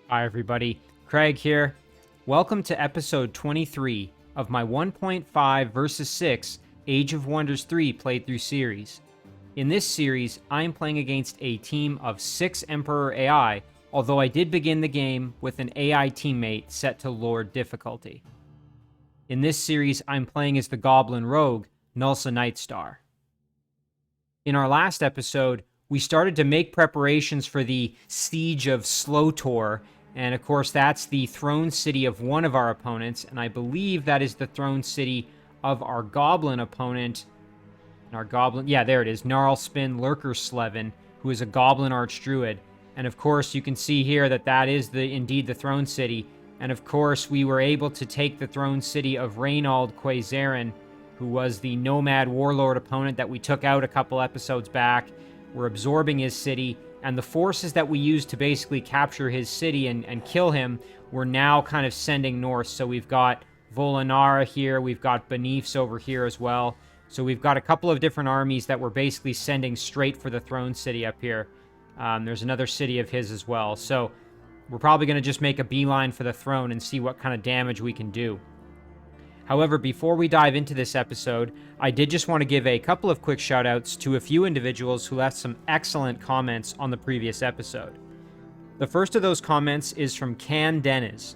Hi everybody, Craig here. Welcome to episode 23 of my 1.5 versus 6 Age of Wonders 3 playthrough series. In this series, I am playing against a team of 6 Emperor AI, although I did begin the game with an AI teammate set to Lord difficulty. In this series, I'm playing as the Goblin Rogue, Gnulsa Nightstar. In our last episode, we started to make preparations for the Siege of Slotor, and of course that's the throne city of one of our opponents, and I believe that is the throne city of our Goblin opponent. There it is, Gnarlspin Lurkersleven, who is a Goblin Arch Druid. And of course you can see here that that is indeed the throne city, and of course we were able to take the throne city of Reynald Quazarin, who was the Nomad Warlord opponent that we took out a couple episodes back. We're absorbing his city, and the forces that we used to basically capture his city and kill him, we're now kind of sending north. So we've got Volanara here, we've got Benifs over here as well. So we've got a couple of different armies that we're basically sending straight for the throne city up here. There's another city of his as well. So we're probably going to just make a beeline for the throne and see what kind of damage we can do. However, before we dive into this episode, I did just want to give a couple of quick shoutouts to a few individuals who left some excellent comments on the previous episode. The first of those comments is from Can Dennis.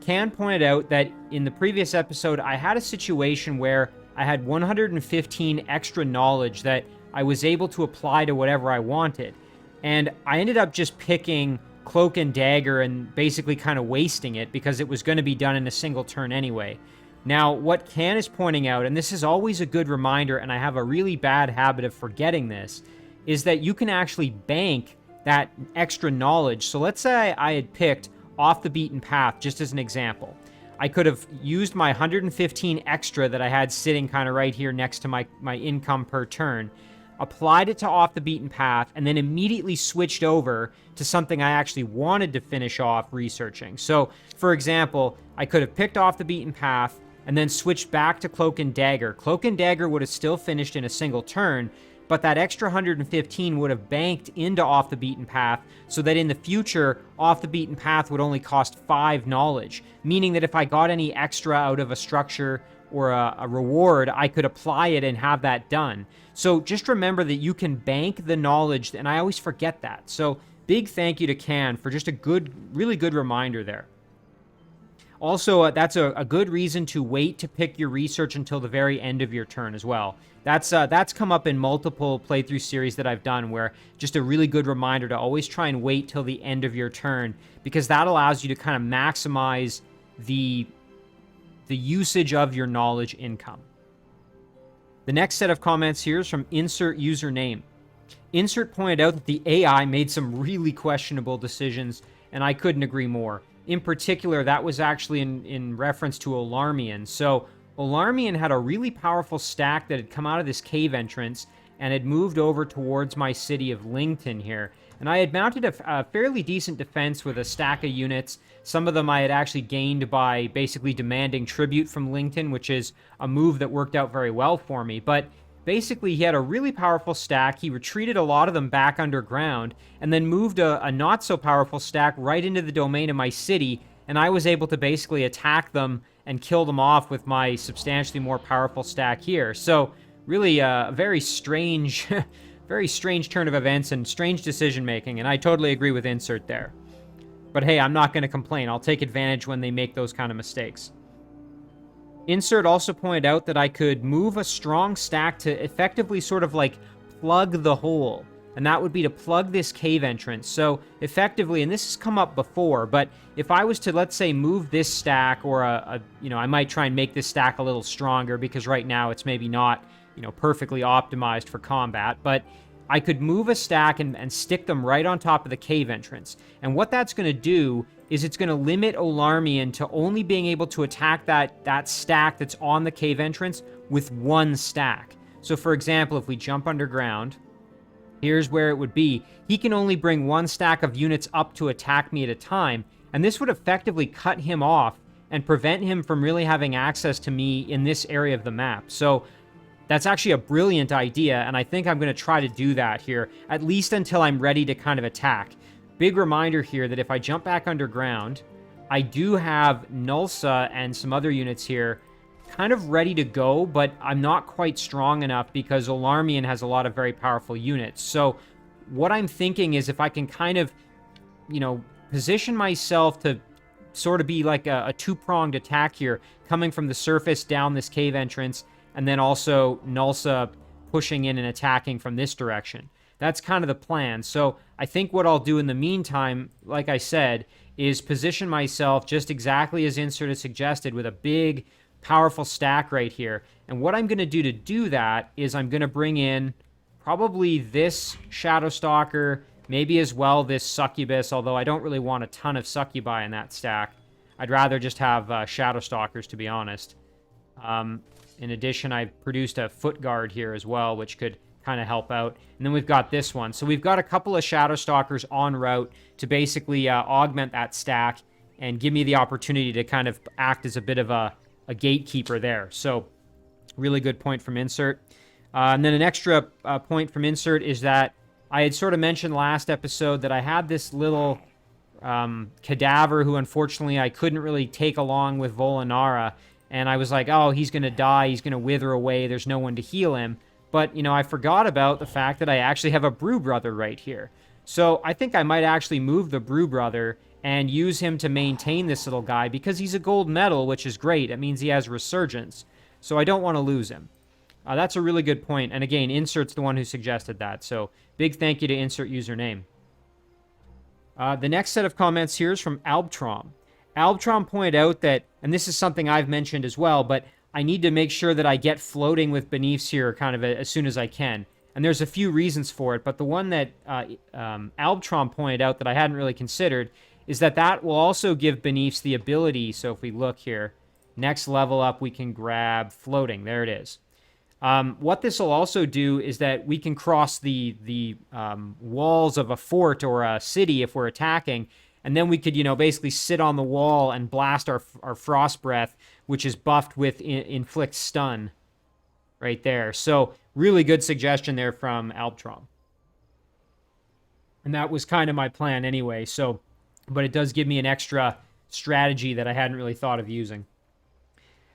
Can pointed out that in the previous episode, I had a situation where I had 115 extra knowledge that I was able to apply to whatever I wanted. And I ended up just picking Cloak and Dagger and basically kind of wasting it because it was going to be done in a single turn anyway. Now, what Can is pointing out, and this is always a good reminder, and I have a really bad habit of forgetting this, is that you can actually bank that extra knowledge. So let's say I had picked Off the Beaten Path, just as an example. I could have used my 115 extra that I had sitting kind of right here next to my income per turn, applied it to Off the Beaten Path, and then immediately switched over to something I actually wanted to finish off researching. So, for example, I could have picked Off the Beaten Path, and then switched back to Cloak and Dagger. Cloak and Dagger would have still finished in a single turn, but that extra 115 would have banked into Off the Beaten Path, so that in the future, Off the Beaten Path would only cost 5 knowledge, meaning that if I got any extra out of a structure or a reward, I could apply it and have that done. So just remember that you can bank the knowledge, and I always forget that. So big thank you to Can for just a really good reminder there. Also, that's a good reason to wait to pick your research until the very end of your turn as well. That's come up in multiple playthrough series that I've done, where just a really good reminder to always try and wait till the end of your turn, because that allows you to kind of maximize the usage of your knowledge income. The next set of comments here is from Insert Username. Insert pointed out that the AI made some really questionable decisions, and I couldn't agree more. In particular, that was actually in reference to Alarmian. So Alarmian had a really powerful stack that had come out of this cave entrance and had moved over towards my city of Lington here. And I had mounted a fairly decent defense with a stack of units. Some of them I had actually gained by basically demanding tribute from Lington, which is a move that worked out very well for me. But basically, he had a really powerful stack. He retreated a lot of them back underground and then moved a not-so-powerful stack right into the domain of my city, and I was able to basically attack them and kill them off with my substantially more powerful stack here. So really a very strange turn of events and strange decision-making, and I totally agree with Insert there. But hey, I'm not going to complain. I'll take advantage when they make those kind of mistakes. Insert also pointed out that I could move a strong stack to effectively sort of like plug the hole, and that would be to plug this cave entrance. So effectively, and this has come up before, but if I was to, let's say, move this stack, or I might try and make this stack a little stronger, because right now it's maybe not, perfectly optimized for combat, but I could move a stack and stick them right on top of the cave entrance. And what that's going to do is it's going to limit Alarmian to only being able to attack that stack that's on the cave entrance with one stack. So for example, if we jump underground, here's where it would be. He can only bring one stack of units up to attack me at a time, and this would effectively cut him off and prevent him from really having access to me in this area of the map. So that's actually a brilliant idea, and I think I'm going to try to do that here, at least until I'm ready to kind of attack. big reminder here that if I jump back underground, I do have Gnulsa and some other units here kind of ready to go, but I'm not quite strong enough because Alarmian has a lot of very powerful units. So what I'm thinking is if I can kind of, position myself to sort of be like a two-pronged attack here, coming from the surface down this cave entrance, and then also Gnulsa pushing in and attacking from this direction. That's kind of the plan. So I think what I'll do in the meantime, like I said, is position myself just exactly as Insert has suggested with a big, powerful stack right here. And what I'm going to do that is I'm going to bring in probably this Shadowstalker, maybe as well this Succubus, although I don't really want a ton of Succubi in that stack. I'd rather just have Shadowstalkers, to be honest. In addition, I've produced a Foot Guard here as well, which could kind of help out. And then we've got this one. So we've got a couple of Shadowstalkers en route to basically augment that stack and give me the opportunity to kind of act as a bit of a gatekeeper there. So really good point from Insert. And then an extra point from Insert is that I had sort of mentioned last episode that I had this little cadaver who unfortunately I couldn't really take along with Volinara. And I was like, oh, he's going to die. He's going to wither away. There's no one to heal him. But, I forgot about the fact that I actually have a Brew Brother right here. So I think I might actually move the Brew Brother and use him to maintain this little guy because he's a gold medal, which is great. It means he has Resurgence. So I don't want to lose him. That's a really good point. And again, Insert's the one who suggested that. So big thank you to Insert username. The next set of comments here is from Albtrom. Albtrom pointed out that, and this is something I've mentioned as well, but I need to make sure that I get floating with Beneaths here kind of as soon as I can. And there's a few reasons for it, but the one that Albtrom pointed out that I hadn't really considered is that will also give Beneaths the ability, so if we look here, next level up, we can grab floating. There it is. What this will also do is that we can cross the walls of a fort or a city if we're attacking, and then we could, basically sit on the wall and blast our Frost Breath, which is buffed with Inflict Stun right there. So really good suggestion there from Albtrom. And that was kind of my plan anyway, but it does give me an extra strategy that I hadn't really thought of using.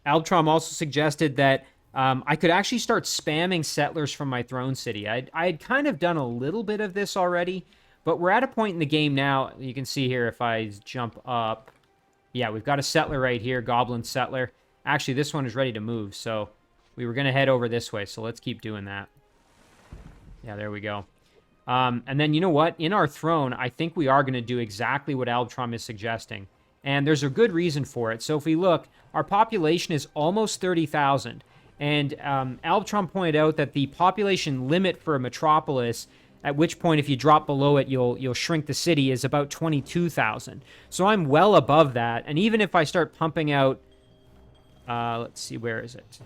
Albtrom also suggested that I could actually start spamming settlers from my throne city. I had kind of done a little bit of this already, but we're at a point in the game now, you can see here if I jump up. Yeah, we've got a settler right here, Goblin Settler. Actually, this one is ready to move, so we were going to head over this way, so let's keep doing that. Yeah, there we go. And then, you know what? In our throne, I think we are going to do exactly what Albtrom is suggesting. And there's a good reason for it. So if we look, our population is almost 30,000. And Albtrom pointed out that the population limit for a metropolis, at which point if you drop below it, you'll shrink the city, is about 22,000. So I'm well above that. And even if I start pumping out, let's see, where is it?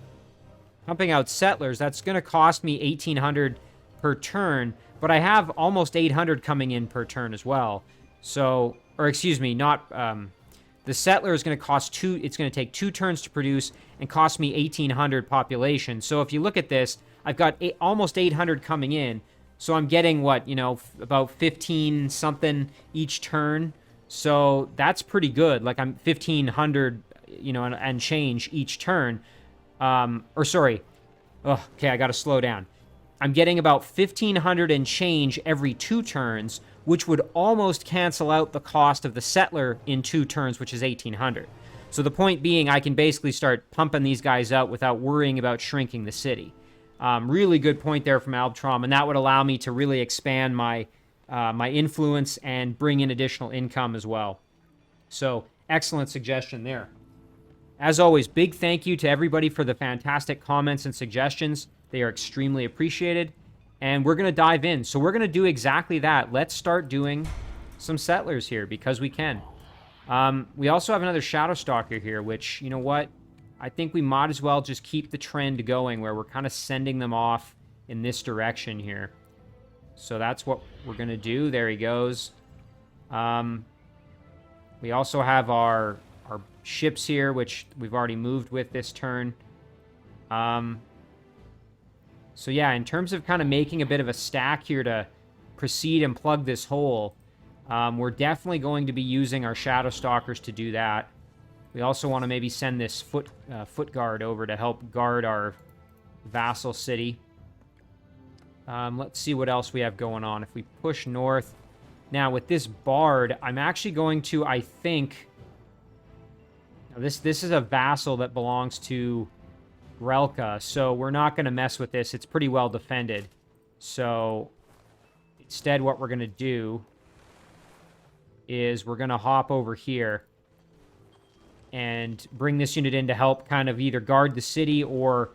Pumping out settlers, that's going to cost me 1,800 per turn. But I have almost 800 coming in per turn as well. So, or excuse me, not... the settler is going to cost it's going to take 2 turns to produce and cost me 1,800 population. So if you look at this, I've got almost 800 coming in. So I'm getting what, about 15 something each turn. So that's pretty good. Like I'm 1,500, and change each turn. Okay, I got to slow down. I'm getting about 1,500 and change every 2 turns, which would almost cancel out the cost of the settler in 2 turns, which is 1,800. So the point being, I can basically start pumping these guys out without worrying about shrinking the city. Really good point there from Albtrom, and that would allow me to really expand my influence and bring in additional income as well. So excellent suggestion there. As always, big thank you to everybody for the fantastic comments and suggestions. They are extremely appreciated. And we're going to dive in. So we're going to do exactly that. Let's start doing some settlers here because we can. We also have another Shadowstalker here, which, you know what? I think we might as well just keep the trend going where we're kind of sending them off in this direction here. So that's what we're going to do. There he goes. We also have our ships here, which we've already moved with this turn. So yeah, in terms of kind of making a bit of a stack here to proceed and plug this hole, We're definitely going to be using our Shadow Stalkers to do that. We also want to maybe send this foot guard over to help guard our vassal city. Let's see what else we have going on. If we push north... Now, with this Bard, I'm actually going to, I think... This is a vassal that belongs to Grelka, so we're not going to mess with this. It's pretty well defended. So, instead what we're going to do is we're going to hop over here and bring this unit in to help kind of either guard the city or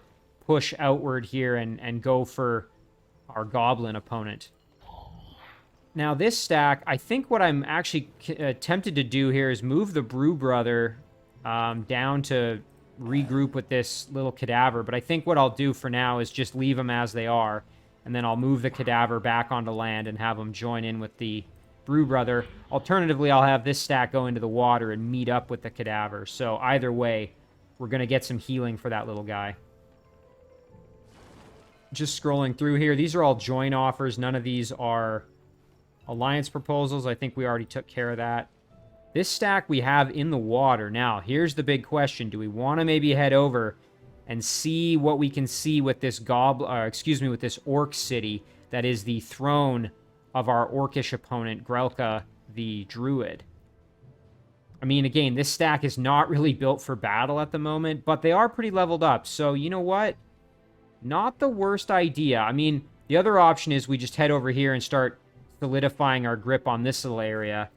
push outward here and go for our goblin opponent. Now, this stack, I think what I'm actually tempted to do here is move the Brew Brother down to regroup with this little cadaver, but I think what I'll do for now is just leave them as they are, and then I'll move the cadaver back onto land and have them join in with the Brew Brother. Alternatively, I'll have this stack go into the water and meet up with the cadaver. So either way, we're going to get some healing for that little guy. Just scrolling through here. These are all join offers. None of these are alliance proposals. I think we already took care of that. This stack we have in the water. Now, here's the big question. Do we want to maybe head over and see what we can see with this with this orc city that is the throne of our orcish opponent, Grelka, the Druid? I mean, again, this stack is not really built for battle at the moment, but they are pretty leveled up. So, you know what? Not the worst idea. I mean, the other option is we just head over here and start solidifying our grip on this little area.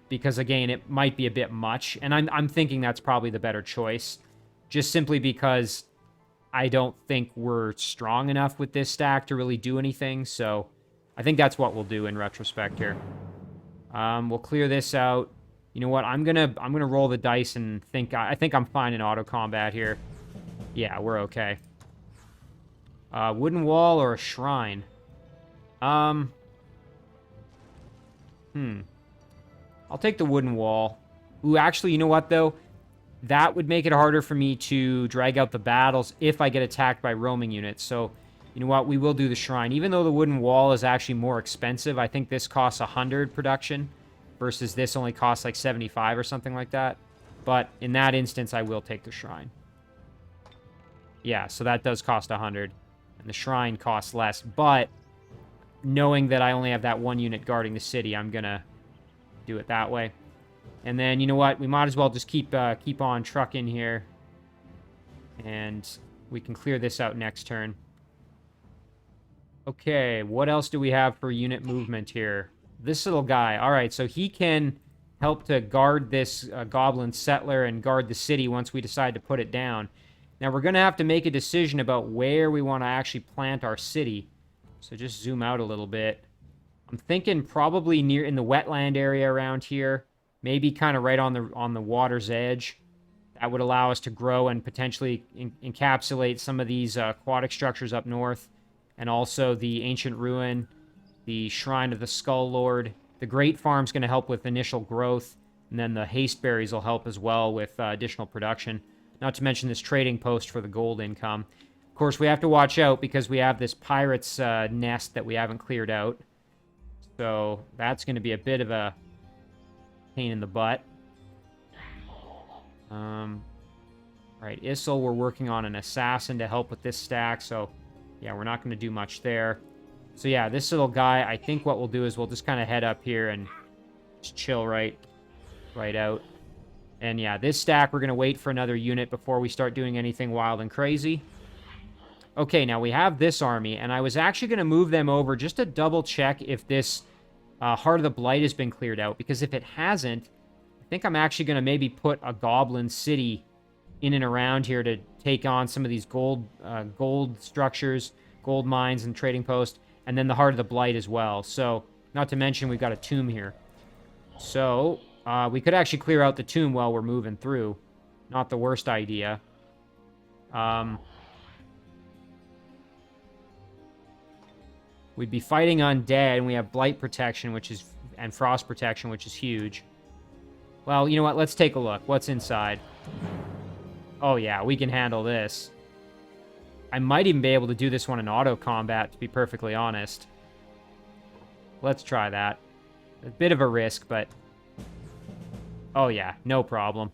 Because, again, it might be a bit much. And I'm thinking that's probably the better choice. Just simply because I don't think we're strong enough with this stack to really do anything. So I think that's what we'll do in retrospect here. We'll clear this out. You know what? I'm gonna roll the dice and think... I think I'm fine in auto combat here. Yeah, we're okay. Wooden wall or a shrine? I'll take the wooden wall. Ooh, actually, you know what, though? That would make it harder for me to drag out the battles if I get attacked by roaming units. So, you know what? We will do the shrine. Even though the wooden wall is actually more expensive, I think this costs 100 production versus this only costs like 75 or something like that. But in that instance, I will take the shrine. Yeah, so that does cost 100. And the shrine costs less. But knowing that I only have that one unit guarding the city, I'm going to do it that way. And then, you know what? We might as well just keep on trucking here. And we can clear this out next turn. Okay, what else do we have for unit movement here? This little guy. All right, so he can help to guard this goblin settler and guard the city once we decide to put it down. Now, we're going to have to make a decision about where we want to actually plant our city. So just zoom out a little bit. I'm thinking probably near in the wetland area around here. Maybe kind of right on the water's edge. That would allow us to grow and potentially encapsulate some of these aquatic structures up north. And also the Ancient Ruin, the Shrine of the Skull Lord. The Great Farm's going to help with initial growth. And then the Haste Berries will help as well with additional production. Not to mention this trading post for the gold income. Of course, we have to watch out because we have this pirate's nest that we haven't cleared out. So that's going to be a bit of a pain in the butt. Alright, Issel, we're working on an assassin to help with this stack, so yeah, we're not going to do much there. So yeah, this little guy, I think what we'll do is we'll just kind of head up here and just chill right out. And yeah, this stack, we're going to wait for another unit before we start doing anything wild and crazy. Okay, now we have this army, and I was actually going to move them over just to double check if this Heart of the Blight has been cleared out, because if it hasn't, I think I'm actually going to maybe put a goblin city in and around here to take on some of these gold structures, gold mines and trading post, and then the Heart of the Blight as well. So, not to mention we've got a tomb here. So, we could actually clear out the tomb while we're moving through. Not the worst idea. We'd be fighting undead, and we have blight protection, and frost protection, which is huge. Well, you know what? Let's take a look. What's inside? Oh, yeah, we can handle this. I might even be able to do this one in auto combat, to be perfectly honest. Let's try that. A bit of a risk, but... Oh, yeah. No problem.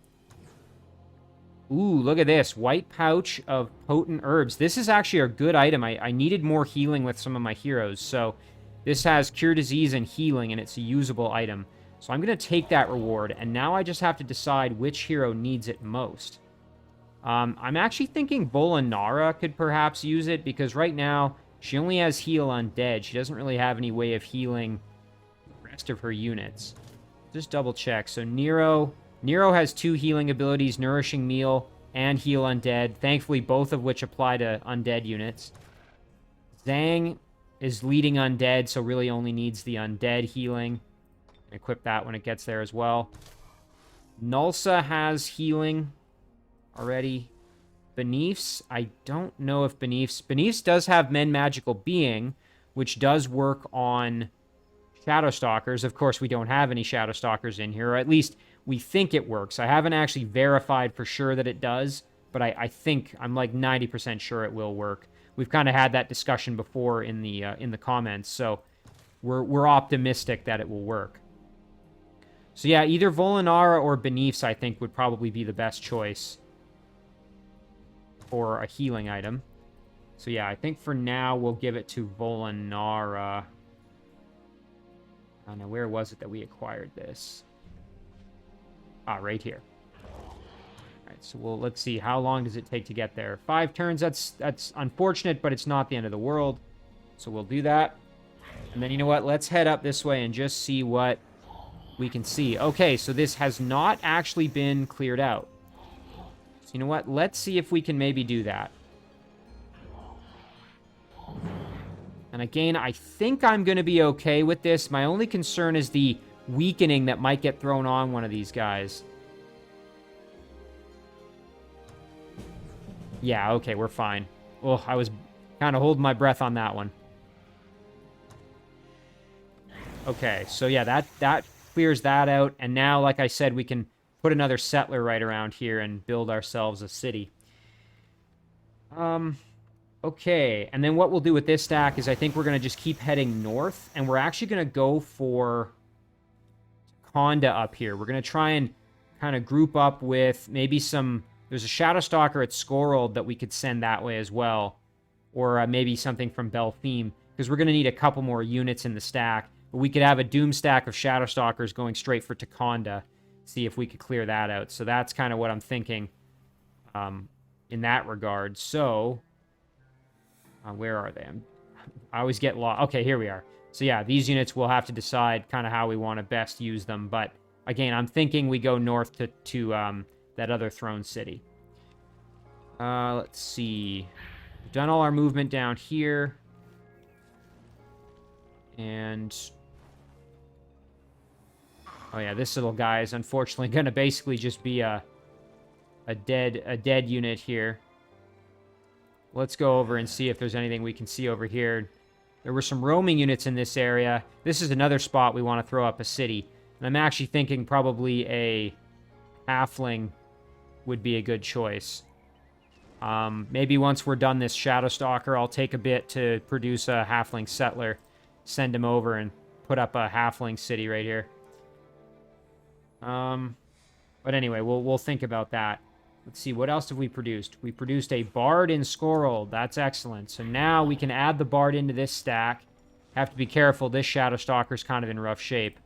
Ooh, look at this. White pouch of potent herbs. This is actually a good item. I needed more healing with some of my heroes, so this has cure disease and healing, and it's a usable item. So I'm going to take that reward, and now I just have to decide which hero needs it most. I'm actually thinking Volanara could perhaps use it, because right now she only has heal undead. She doesn't really have any way of healing the rest of her units. Just double check. So Nero has 2 healing abilities, Nourishing Meal and Heal Undead. Thankfully, both of which apply to undead units. Zhang is leading undead, so really only needs the undead healing. Equip that when it gets there as well. Gnulsa has healing already. Beniefs, I don't know if Beniefs does have Men Magical Being, which does work on Shadowstalkers. Of course, we don't have any Shadowstalkers in here, or at least we think it works. I haven't actually verified for sure that it does, but I think I'm like 90% sure it will work. We've kind of had that discussion before in the comments, so we're optimistic that it will work. So yeah, either Volanara or Beniefs, I think, would probably be the best choice for a healing item. So yeah, I think for now we'll give it to Volanara. Now, where was it that we acquired this? Ah, right here. All right, so let's see. How long does it take to get there? 5 turns. That's unfortunate, but it's not the end of the world. So we'll do that. And then, you know what? Let's head up this way and just see what we can see. Okay, so this has not actually been cleared out. So you know what? Let's see if we can maybe do that. And again, I think I'm going to be okay with this. My only concern is the weakening that might get thrown on one of these guys. Yeah, okay, we're fine. Oh, I was kind of holding my breath on that one. Okay, so yeah, that clears that out. And now, like I said, we can put another settler right around here and build ourselves a city. Okay, and then what we'll do with this stack is I think we're going to just keep heading north, and we're actually going to go for Conda up here. We're going to try and kind of group up with maybe some... There's a Shadowstalker at Skorold that we could send that way as well, or maybe something from Beltheme, because we're going to need a couple more units in the stack. But we could have a Doom stack of Shadowstalkers going straight for Takonda, see if we could clear that out. So that's kind of what I'm thinking in that regard. So... where are they? I always get lost. Okay, here we are. So yeah, these units will have to decide kind of how we want to best use them. But again, I'm thinking we go north to that other throne city. Let's see. We've done all our movement down here. And... oh yeah, this little guy is unfortunately going to basically just be a dead unit here. Let's go over and see if there's anything we can see over here. There were some roaming units in this area. This is another spot we want to throw up a city. And I'm actually thinking probably a halfling would be a good choice. Maybe once we're done this Shadowstalker, I'll take a bit to produce a halfling settler, send him over, and put up a halfling city right here. But anyway, we'll think about that. Let's see, what else have we produced? We produced a Bard in Skorold. That's excellent. So now we can add the Bard into this stack. Have to be careful. This Shadowstalker's kind of in rough shape.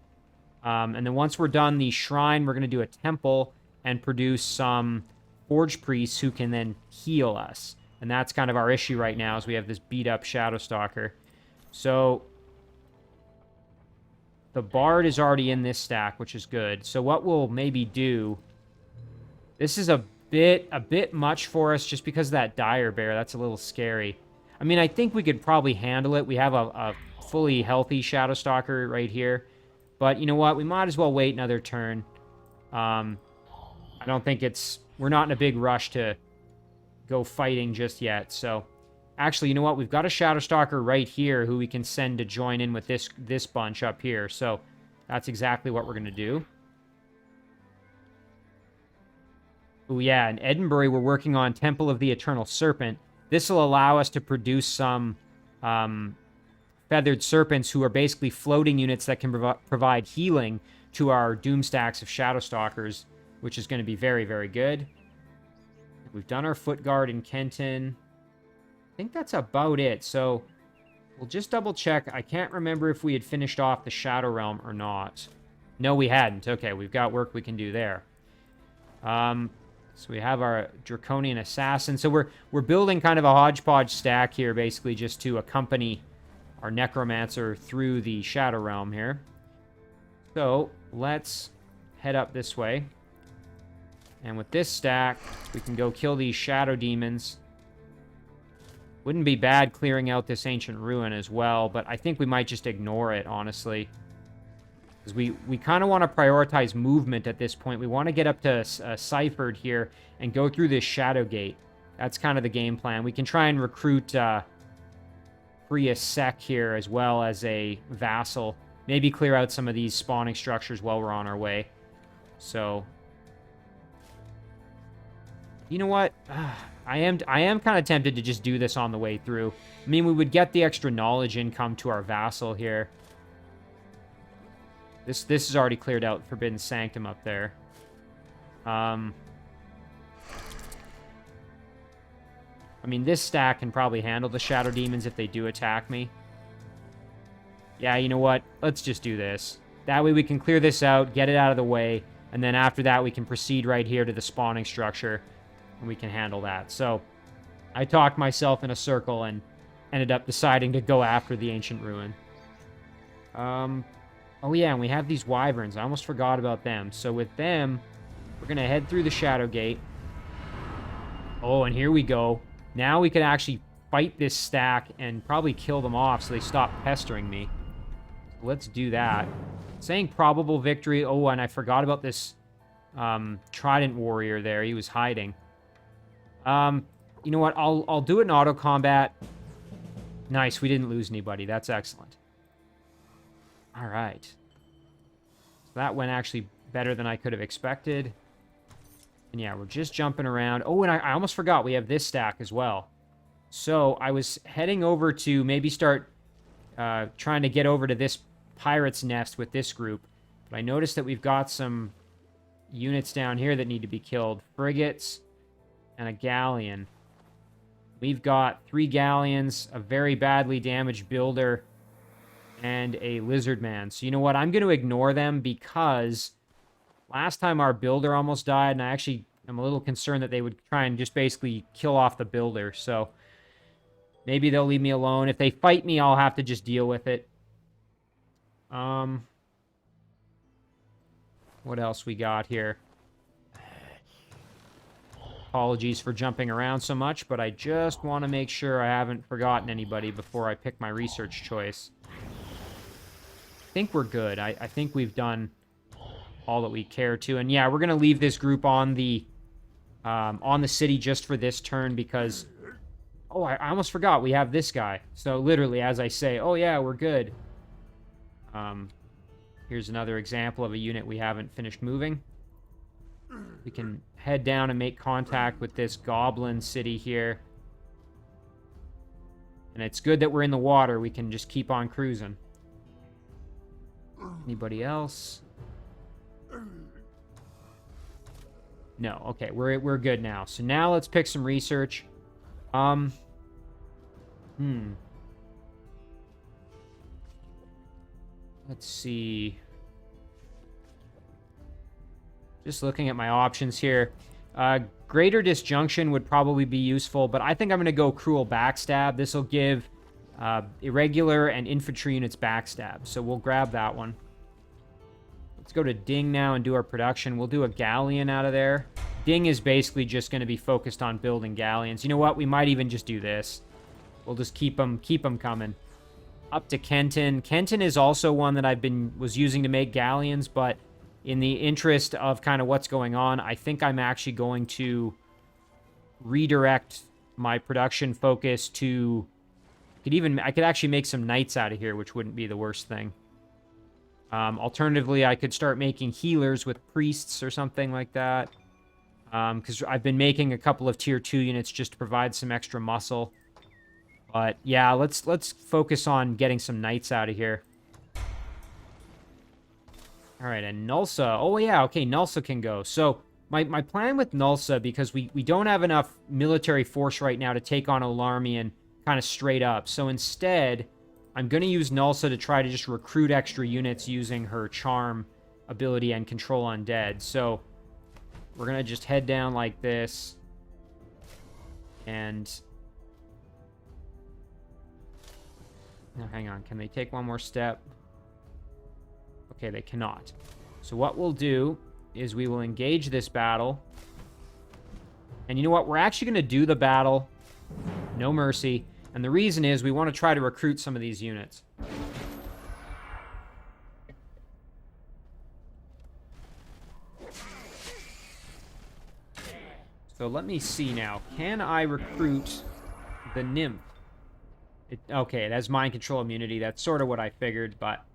And then once we're done the Shrine, we're going to do a Temple and produce some Forge Priests who can then heal us. And that's kind of our issue right now, is we have this beat-up Shadowstalker. So the Bard is already in this stack, which is good. So what we'll maybe do... This is a bit much for us just because of that Dire Bear. That's a little scary. I mean, I think we could probably handle it. We have a fully healthy Shadowstalker right here. But you know what? We might as well wait another turn. I don't think it's... We're not in a big rush to go fighting just yet. So, actually, you know what? We've got a Shadowstalker right here who we can send to join in with this bunch up here. So, that's exactly what we're going to do. Oh, yeah, in Edinburgh, we're working on Temple of the Eternal Serpent. This will allow us to produce some Feathered Serpents, who are basically floating units that can provide healing to our Doom stacks of Shadow Stalkers, which is going to be very, very good. We've done our Foot Guard in Kenton. I think that's about it. So we'll just double check. I can't remember if we had finished off the Shadow Realm or not. No, we hadn't. Okay, we've got work we can do there. So we have our Draconian Assassin. So we're building kind of a hodgepodge stack here, basically just to accompany our Necromancer through the Shadow Realm here. So let's head up this way. And with this stack, we can go kill these Shadow Demons. Wouldn't be bad clearing out this Ancient Ruin as well, but I think we might just ignore it, honestly. Because we kind of want to prioritize movement at this point. We want to get up to Ciphered here and go through this Shadow Gate. That's kind of the game plan. We can try and recruit Prius Sec here as well as a Vassal. Maybe clear out some of these spawning structures while we're on our way. So, you know what? I am kind of tempted to just do this on the way through. I mean, we would get the extra knowledge income to our Vassal here. This is already cleared out Forbidden Sanctum up there. I mean, this stack can probably handle the Shadow Demons if they do attack me. Yeah, you know what? Let's just do this. That way we can clear this out, get it out of the way, and then after that we can proceed right here to the spawning structure, and we can handle that. So, I talked myself in a circle and ended up deciding to go after the Ancient Ruin. Oh yeah, and we have these Wyverns. I almost forgot about them. So with them, we're going to head through the Shadow Gate. Oh, and here we go. Now we can actually fight this stack and probably kill them off so they stop pestering me. So let's do that. Saying probable victory. Oh, and I forgot about this Trident Warrior there. He was hiding. You know what? I'll do it in auto combat. Nice, we didn't lose anybody. That's excellent. All right. So that went actually better than I could have expected. And yeah, we're just jumping around. Oh, and I almost forgot we have this stack as well. So I was heading over to maybe start trying to get over to this Pirate's Nest with this group. But I noticed that we've got some units down here that need to be killed. Frigates and a galleon. We've got 3 galleons, a very badly damaged builder, and a lizard man. So you know what? I'm going to ignore them because last time our builder almost died, and I actually am a little concerned that they would try and just basically kill off the builder. So maybe they'll leave me alone. If they fight me, I'll have to just deal with it. What else we got here? Apologies for jumping around so much, but I just want to make sure I haven't forgotten anybody before I pick my research choice. I think we're good. I think we've done all that we care to. And yeah, we're going to leave this group on the city just for this turn because... Oh, I almost forgot. We have this guy. So literally, as I say, oh yeah, we're good. Here's another example of a unit we haven't finished moving. We can head down and make contact with this goblin city here. And it's good that we're in the water. We can just keep on cruising. Anybody else? No. Okay, we're good now. So now let's pick some research. Let's see. Just looking at my options here. Greater Disjunction would probably be useful, but I think I'm going to go Cruel Backstab. This will give irregular and infantry units backstab, so we'll grab that one. Let's go to Ding now and do our production. We'll do a galleon out of there. Ding is basically just going to be focused on building galleons. You know what? We might even just do this. We'll just keep them coming. Up to Kenton. Kenton is also one that was using to make galleons, but in the interest of kind of what's going on, I think I'm actually going to redirect my production focus to... I could actually make some knights out of here, which wouldn't be the worst thing. Alternatively, I could start making healers with priests or something like that. Because I've been making a couple of tier 2 units just to provide some extra muscle. But yeah, let's focus on getting some knights out of here. All right, and Gnulsa. Oh yeah, okay, Gnulsa can go. So my plan with Gnulsa, because we don't have enough military force right now to take on Alarmian kind of straight up. So instead, I'm going to use Gnulsa to try to just recruit extra units using her charm ability and control undead. So we're going to just head down like this. And now, hang on. Can they take one more step? Okay, they cannot. So what we'll do is we will engage this battle. And you know what? We're actually going to do the battle. No mercy. And the reason is we want to try to recruit some of these units. So let me see now. Can I recruit the nymph? Okay, it has mind control immunity. That's sort of what I figured, but...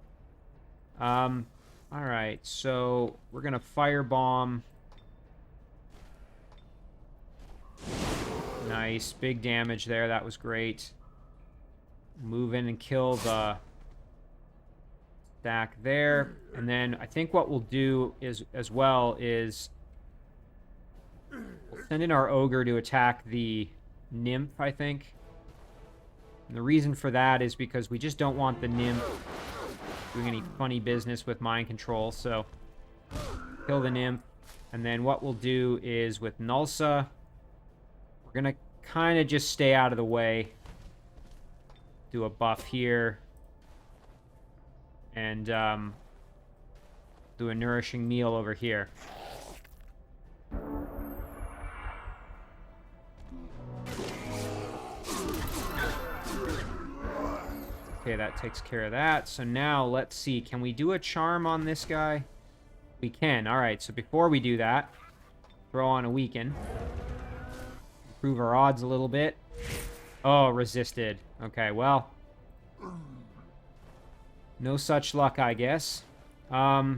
Alright, so we're going to firebomb. Nice, big damage there. That was great. Move in and kill the stack there. And then I think what we'll do is, as well, is we'll send in our ogre to attack the nymph, I think. And the reason for that is because we just don't want the nymph doing any funny business with mind control. So kill the nymph. And then what we'll do is with Gnulsa, we're going to kind of just stay out of the way. Do a buff here. And do a nourishing meal over here. Okay, that takes care of that. So now, let's see. Can we do a charm on this guy? We can. Alright, so before we do that, throw on a weaken. Improve our odds a little bit. Oh, resisted. Okay, well. No such luck, I guess. Yeah.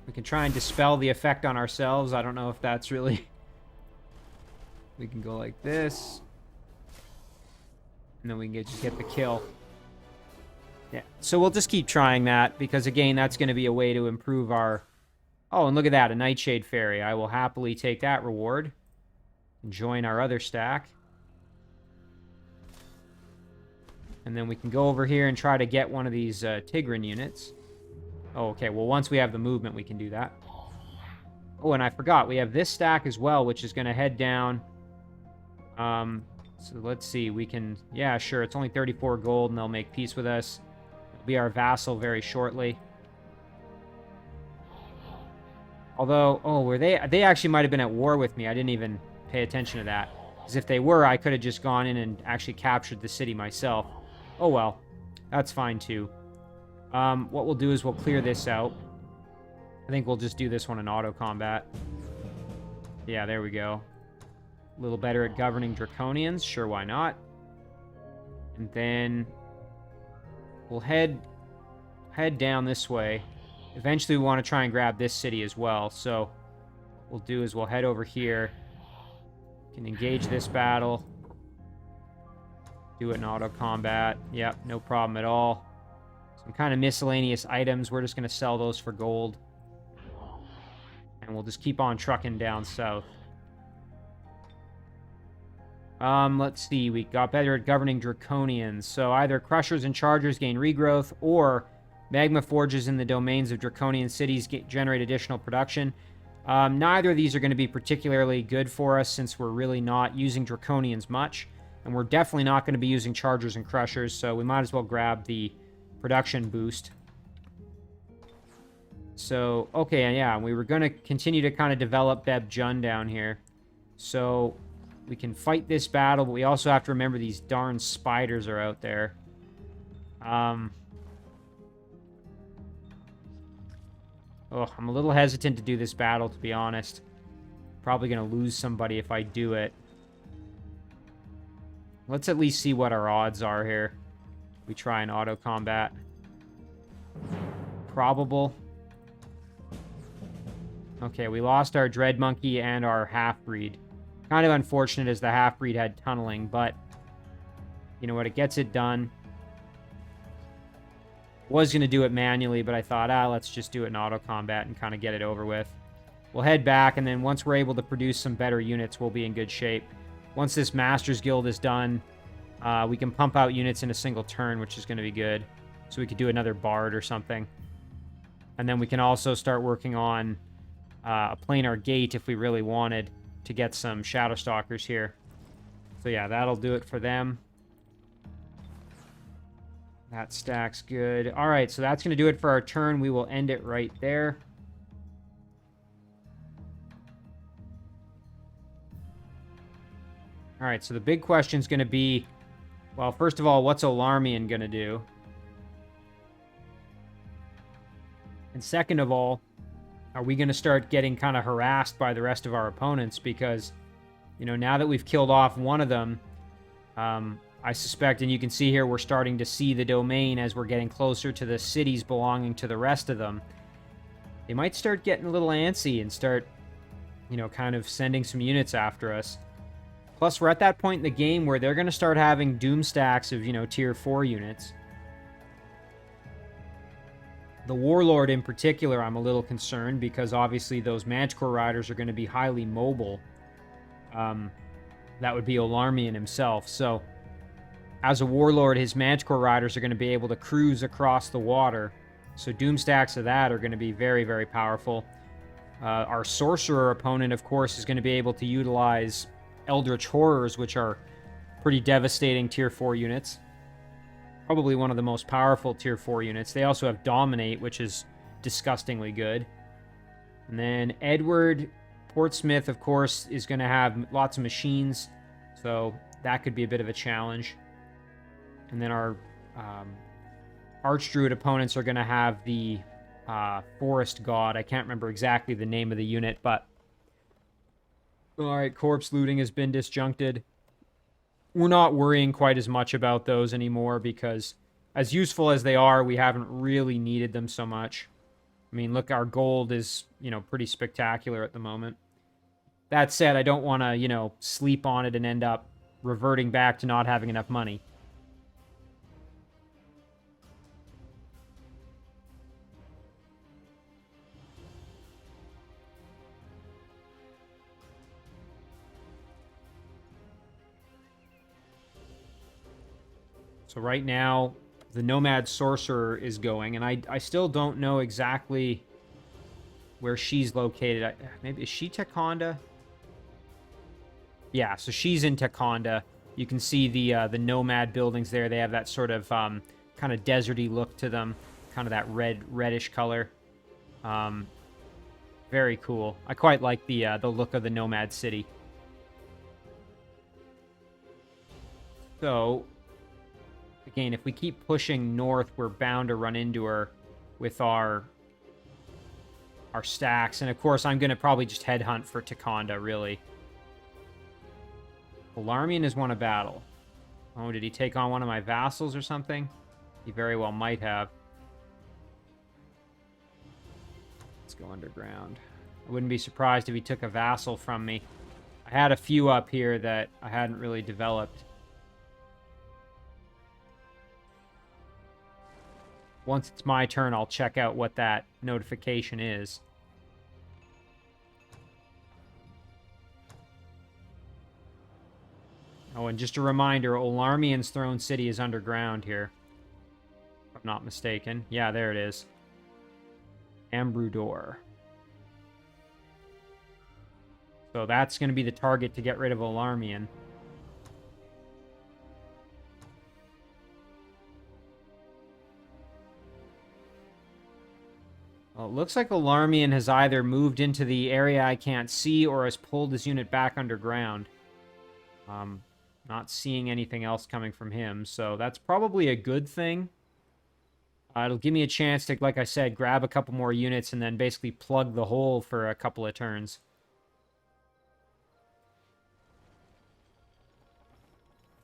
We can try and dispel the effect on ourselves. I don't know if that's really... We can go like this. And then we can just get the kill. Yeah, so we'll just keep trying that, because again, that's going to be a way to improve our... Oh, and look at that, a Nightshade Fairy. I will happily take that reward. And join our other stack. And then we can go over here and try to get one of these Tigran units. Oh, okay, well, once we have the movement, we can do that. Oh, and I forgot, we have this stack as well, which is going to head down... So let's see, we can... Yeah, sure, it's only 34 gold, and they'll make peace with us. It'll be our vassal very shortly. Although, oh, were they... They actually might have been at war with me. I didn't even pay attention to that. Because if they were, I could have just gone in and actually captured the city myself. Oh, well. That's fine, too. What we'll do is we'll clear this out. I think we'll just do this one in auto-combat. Yeah, there we go. A little better at governing Draconians. Sure, why not? And then we'll head down this way. Eventually, we want to try and grab this city as well. So what we'll do is we'll head over here. We can engage this battle. Do it in auto-combat. Yep, no problem at all. Some kind of miscellaneous items. We're just going to sell those for gold. And we'll just keep on trucking down south. Let's see. We got better at governing Draconians. So either Crushers and Chargers gain regrowth, or Magma Forges in the domains of Draconian cities generate additional production. Neither of these are going to be particularly good for us, since we're really not using Draconians much. And we're definitely not going to be using Chargers and Crushers, so we might as well grab the production boost. So, okay, yeah, we were going to continue to kind of develop Beb Jun down here. So... we can fight this battle, but we also have to remember these darn spiders are out there. Oh, I'm a little hesitant to do this battle, to be honest. Probably going to lose somebody if I do it. Let's at least see what our odds are here. We try an auto-combat. Probable. Okay, we lost our Dread Monkey and our Half-Breed. Kind of unfortunate as the Half-Breed had tunneling, but you know what? It gets it done. Was going to do it manually, but I thought, let's just do it in auto combat and kind of get it over with. We'll head back, and then once we're able to produce some better units, we'll be in good shape. Once this Master's Guild is done, we can pump out units in a single turn, which is going to be good. So we could do another Bard or something. And then we can also start working on a planar gate if we really wanted to get some Shadow Stalkers here. So yeah, that'll do it for them. That stack's good. All right, so that's going to do it for our turn. We will end it right there. All right, so the big question is going to be, well, first of all, what's Alarmian going to do? And second of all, are we going to start getting kind of harassed by the rest of our opponents? Because, you know, now that we've killed off one of them, I suspect, and you can see here, we're starting to see the domain as we're getting closer to the cities belonging to the rest of them. They might start getting a little antsy and start, you know, kind of sending some units after us. Plus, we're at that point in the game where they're going to start having doom stacks of, you know, tier 4 units. The Warlord in particular, I'm a little concerned because obviously those Manticore Riders are going to be highly mobile. That would be Alarmian himself. So, as a Warlord, his Manticore Riders are going to be able to cruise across the water. So doom stacks of that are going to be very, very powerful. Our Sorcerer opponent, of course, is going to be able to utilize Eldritch Horrors, which are pretty devastating tier 4 units. Probably one of the most powerful tier 4 units. They also have Dominate, which is disgustingly good. And then Edward Portsmouth, of course, is going to have lots of machines. So that could be a bit of a challenge. And then our Arch Druid opponents are going to have the Forest God. I can't remember exactly the name of the unit, but... Alright, Corpse Looting has been disjuncted. We're not worrying quite as much about those anymore because, as useful as they are, we haven't really needed them so much. I mean, look, our gold is, you know, pretty spectacular at the moment. That said, I don't want to, you know, sleep on it and end up reverting back to not having enough money. So right now, the Nomad Sorcerer is going, and I still don't know exactly where she's located. Maybe, is she Tekonda? Yeah, so she's in Tekonda. You can see the Nomad buildings there. They have that sort of kind of deserty look to them, kind of that reddish color. Very cool. I quite like the look of the Nomad city. So... Again, if we keep pushing north, we're bound to run into her with our stacks. And of course, I'm going to probably just headhunt for Tekonda, really. Alarmian has won a battle. Oh, did he take on one of my vassals or something? He very well might have. Let's go underground. I wouldn't be surprised if he took a vassal from me. I had a few up here that I hadn't really developed. Once it's my turn, I'll check out what that notification is. Oh, and just a reminder, Alarmian's Throne City is underground here. If I'm not mistaken. Yeah, there it is. Ambrudor. So that's going to be the target to get rid of Alarmian. Well, it looks like Alarmian has either moved into the area I can't see or has pulled his unit back underground. Not seeing anything else coming from him, so that's probably a good thing. It'll give me a chance to, like I said, grab a couple more units and then basically plug the hole for a couple of turns.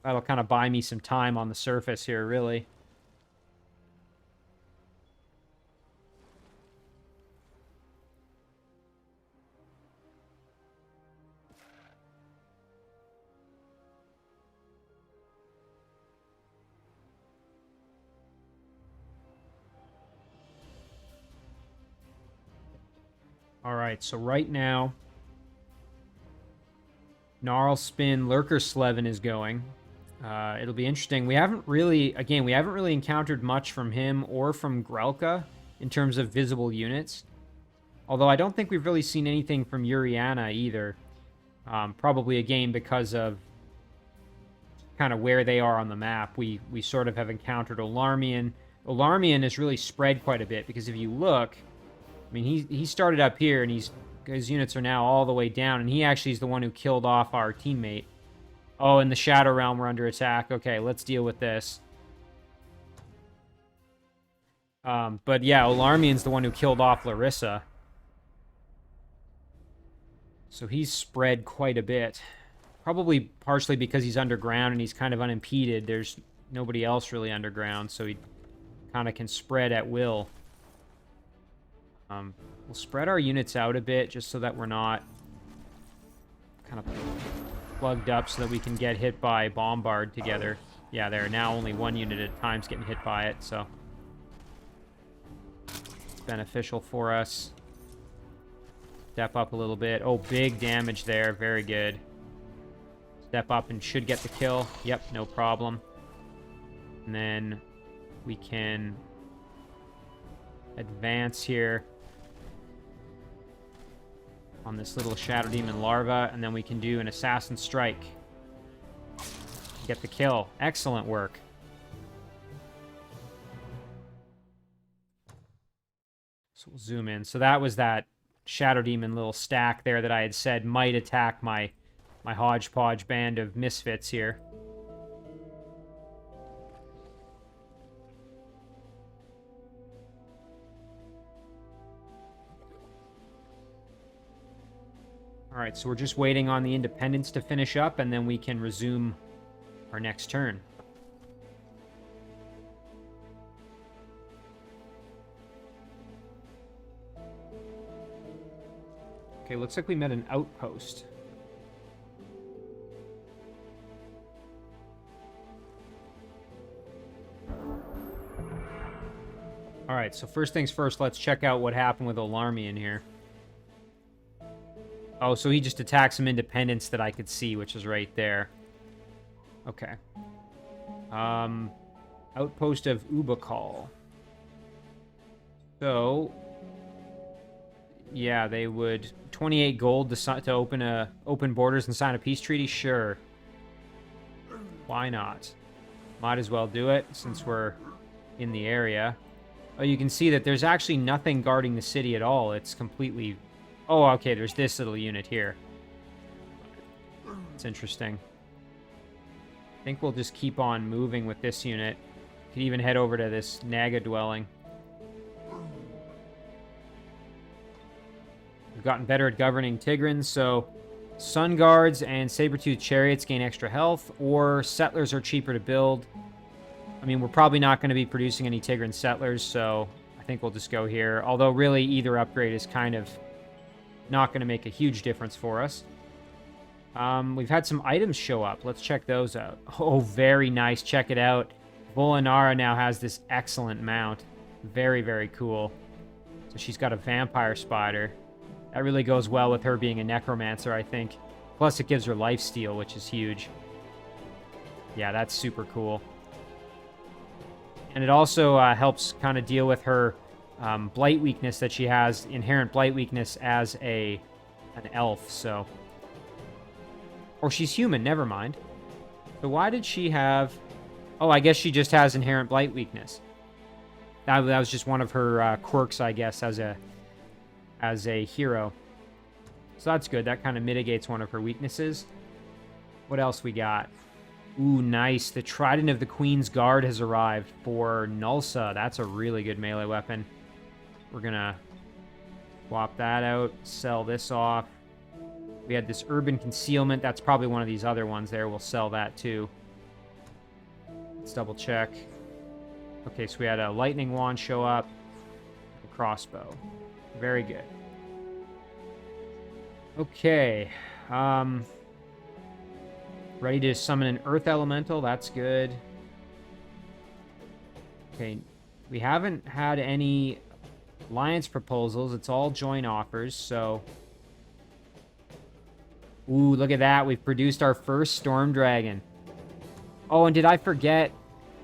That'll kind of buy me some time on the surface here, really. All right, so right now, Gnarlspin Lurker Slevin is going. It'll be interesting. We haven't really encountered much from him or from Grelka in terms of visible units. Although I don't think we've really seen anything from Uriana either. Probably again because of kind of where they are on the map. We sort of have encountered Olarmian. Olarmian has really spread quite a bit because if you look, I mean, he started up here and his units are now all the way down, and he actually is the one who killed off our teammate. Oh, in the Shadow Realm we're under attack. Okay, let's deal with this. But yeah, Olarmian's the one who killed off Larissa. So he's spread quite a bit. Probably partially because he's underground and he's kind of unimpeded. There's nobody else really underground, so he kind of can spread at will. We'll spread our units out a bit just so that we're not kind of plugged up so that we can get hit by Bombard together. Yeah, there. Now only one unit at a time is getting hit by it, so it's beneficial for us. Step up a little bit. Oh, big damage there. Very good. Step up and should get the kill. Yep, no problem. And then we can advance here on this little Shadow Demon larva, and then we can do an Assassin Strike. Get the kill. Excellent work. So we'll zoom in. So that was that Shadow Demon little stack there that I had said might attack my hodgepodge band of misfits here. Alright, so we're just waiting on the Independence to finish up, and then we can resume our next turn. Okay, looks like we met an outpost. Alright, so first things first, let's check out what happened with Olarmian here. Oh, so he just attacked some Independents that I could see, which is right there. Okay. Outpost of Ubakal. So, yeah, they would 28 gold to open borders and sign a peace treaty. Sure. Why not? Might as well do it since we're in the area. Oh, you can see that there's actually nothing guarding the city at all. It's completely. Oh, okay, there's this little unit here. It's interesting. I think we'll just keep on moving with this unit. Could even head over to this Naga dwelling. We've gotten better at governing Tigrans, so Sun Guards and Saber-Tooth Chariots gain extra health, or Settlers are cheaper to build. I mean, we're probably not going to be producing any Tigran Settlers, so I think we'll just go here. Although, really, either upgrade is kind of not going to make a huge difference for us. We've had some items show up. Let's check those out. Oh, very nice. Check it out. Volinara now has this excellent mount. Very, very cool. So she's got a Vampire Spider. That really goes well with her being a Necromancer, I think. Plus, it gives her lifesteal, which is huge. Yeah, that's super cool. And it also helps kind of deal with her blight weakness that she has, inherent blight weakness as an elf, so. Or she's human, never mind. So why did she have. Oh, I guess she just has inherent blight weakness. That was just one of her quirks, I guess, as a hero. So that's good. That kind of mitigates one of her weaknesses. What else we got? Ooh, nice. The Trident of the Queen's Guard has arrived for Gnulsa. That's a really good melee weapon. We're going to swap that out, sell this off. We had this Urban Concealment. That's probably one of these other ones there. We'll sell that too. Let's double check. Okay, so we had a Lightning Wand show up. A crossbow. Very good. Okay. Ready to summon an Earth Elemental. That's good. Okay. We haven't had any Alliance proposals. It's all joint offers, so... Ooh, look at that. We've produced our first Storm Dragon. Oh, and did I forget?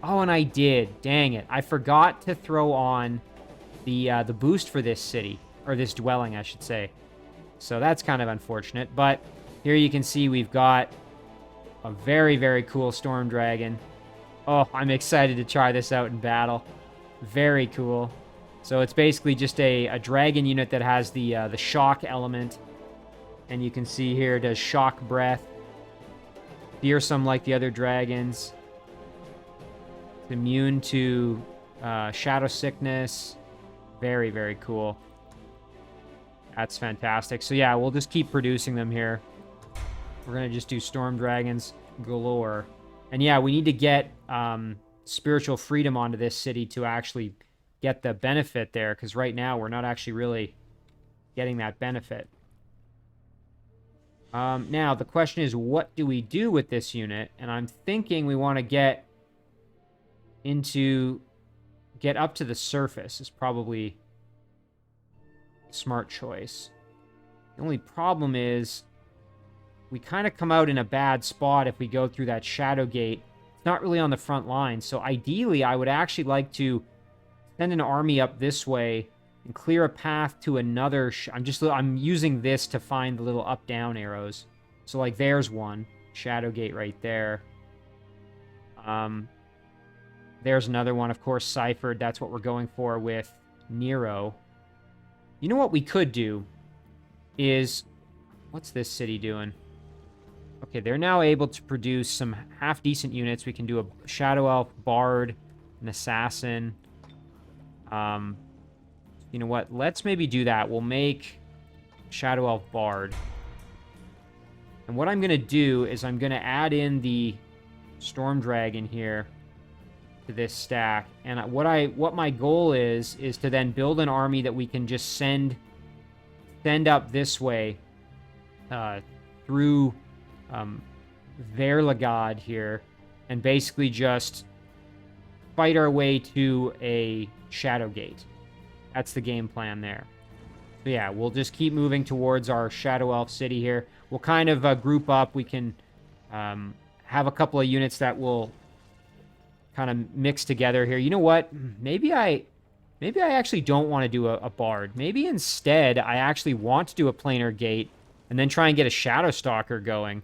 Oh, and I did. Dang it. I forgot to throw on the boost for this city. Or this dwelling, I should say. So that's kind of unfortunate. But here you can see we've got a very, very cool Storm Dragon. Oh, I'm excited to try this out in battle. Very cool. So it's basically just a dragon unit that has the shock element. And you can see here it does shock breath. Fearsome like the other dragons. It's immune to shadow sickness. Very, very cool. That's fantastic. So yeah, we'll just keep producing them here. We're going to just do Storm Dragons galore. And yeah, we need to get spiritual freedom onto this city to actually get the benefit there. Because right now, we're not actually really getting that benefit. Now, the question is, what do we do with this unit? And I'm thinking we want to get up to the surface is probably a smart choice. The only problem is we kind of come out in a bad spot if we go through that shadow gate. It's not really on the front line. So ideally, I would actually like to send an army up this way and clear a path to another... I'm using this to find the little up-down arrows. So, like, there's one. Shadow gate right there. There's another one, of course, ciphered. That's what we're going for with Nero. You know what we could do is... What's this city doing? Okay, they're now able to produce some half-decent units. We can do a Shadow Elf, Bard, an Assassin. You know what? Let's maybe do that. We'll make Shadow Elf Bard. And what I'm going to do is I'm going to add in the Storm Dragon here to this stack. And what my goal is to then build an army that we can just send up this way through Verligod here and basically just fight our way to a Shadow Gate. That's the game plan there. So yeah, we'll just keep moving towards our Shadow Elf city here. We'll kind of group up. We can have a couple of units that will kind of mix together here. You know what? Maybe I actually don't want to do a Bard. Maybe instead I actually want to do a Planar Gate and then try and get a Shadow Stalker going.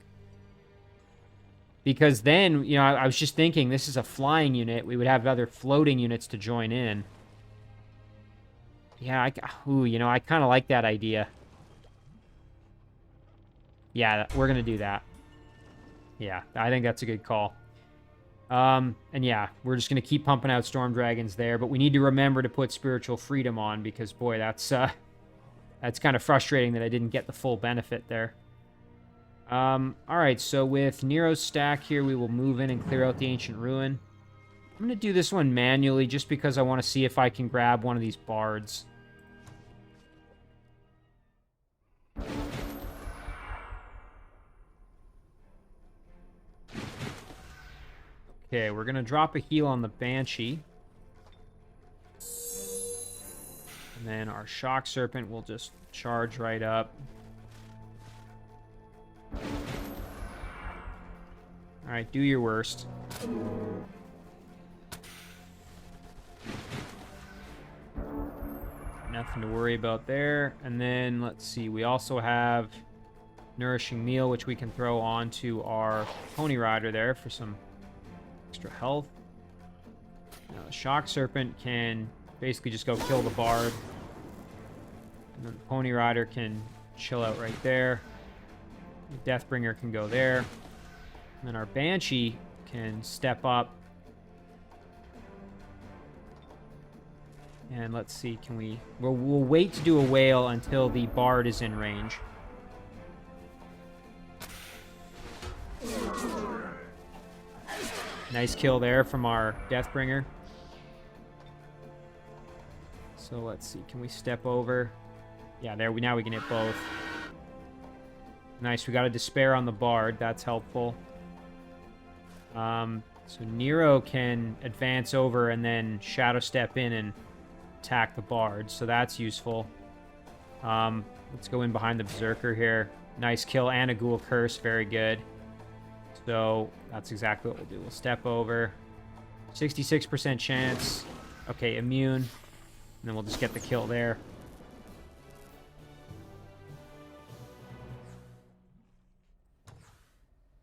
Because then, you know, I was just thinking this is a flying unit. We would have other floating units to join in. Yeah, you know, I kind of like that idea. Yeah, we're going to do that. Yeah, I think that's a good call. And yeah, we're just going to keep pumping out Storm Dragons there, but we need to remember to put Spiritual Freedom on because, boy, that's kind of frustrating that I didn't get the full benefit there. All right, so with Nero's stack here, we will move in and clear out the Ancient Ruin. I'm going to do this one manually just because I want to see if I can grab one of these bards. Okay, we're going to drop a heal on the Banshee. And then our Shock Serpent will just charge right up. Alright, do your worst. Nothing to worry about there. And then, let's see, we also have Nourishing Meal, which we can throw onto our Pony Rider there for some extra health. Now, the Shock Serpent can basically just go kill the Bard. And then the Pony Rider can chill out right there. The Deathbringer can go there. And then our Banshee can step up. And let's see, can we... We'll wait to do a whale until the Bard is in range. Nice kill there from our Deathbringer. So let's see, can we step over? Yeah, now we can hit both. Nice, we got a Despair on the Bard. That's helpful. So Nero can advance over and then Shadow Step in and attack the Bard, so that's useful. Let's go in behind the Berserker here. Nice kill and a Ghoul Curse, very good. So that's exactly what we'll do. We'll step over. 66% chance. Okay, immune. And then we'll just get the kill there.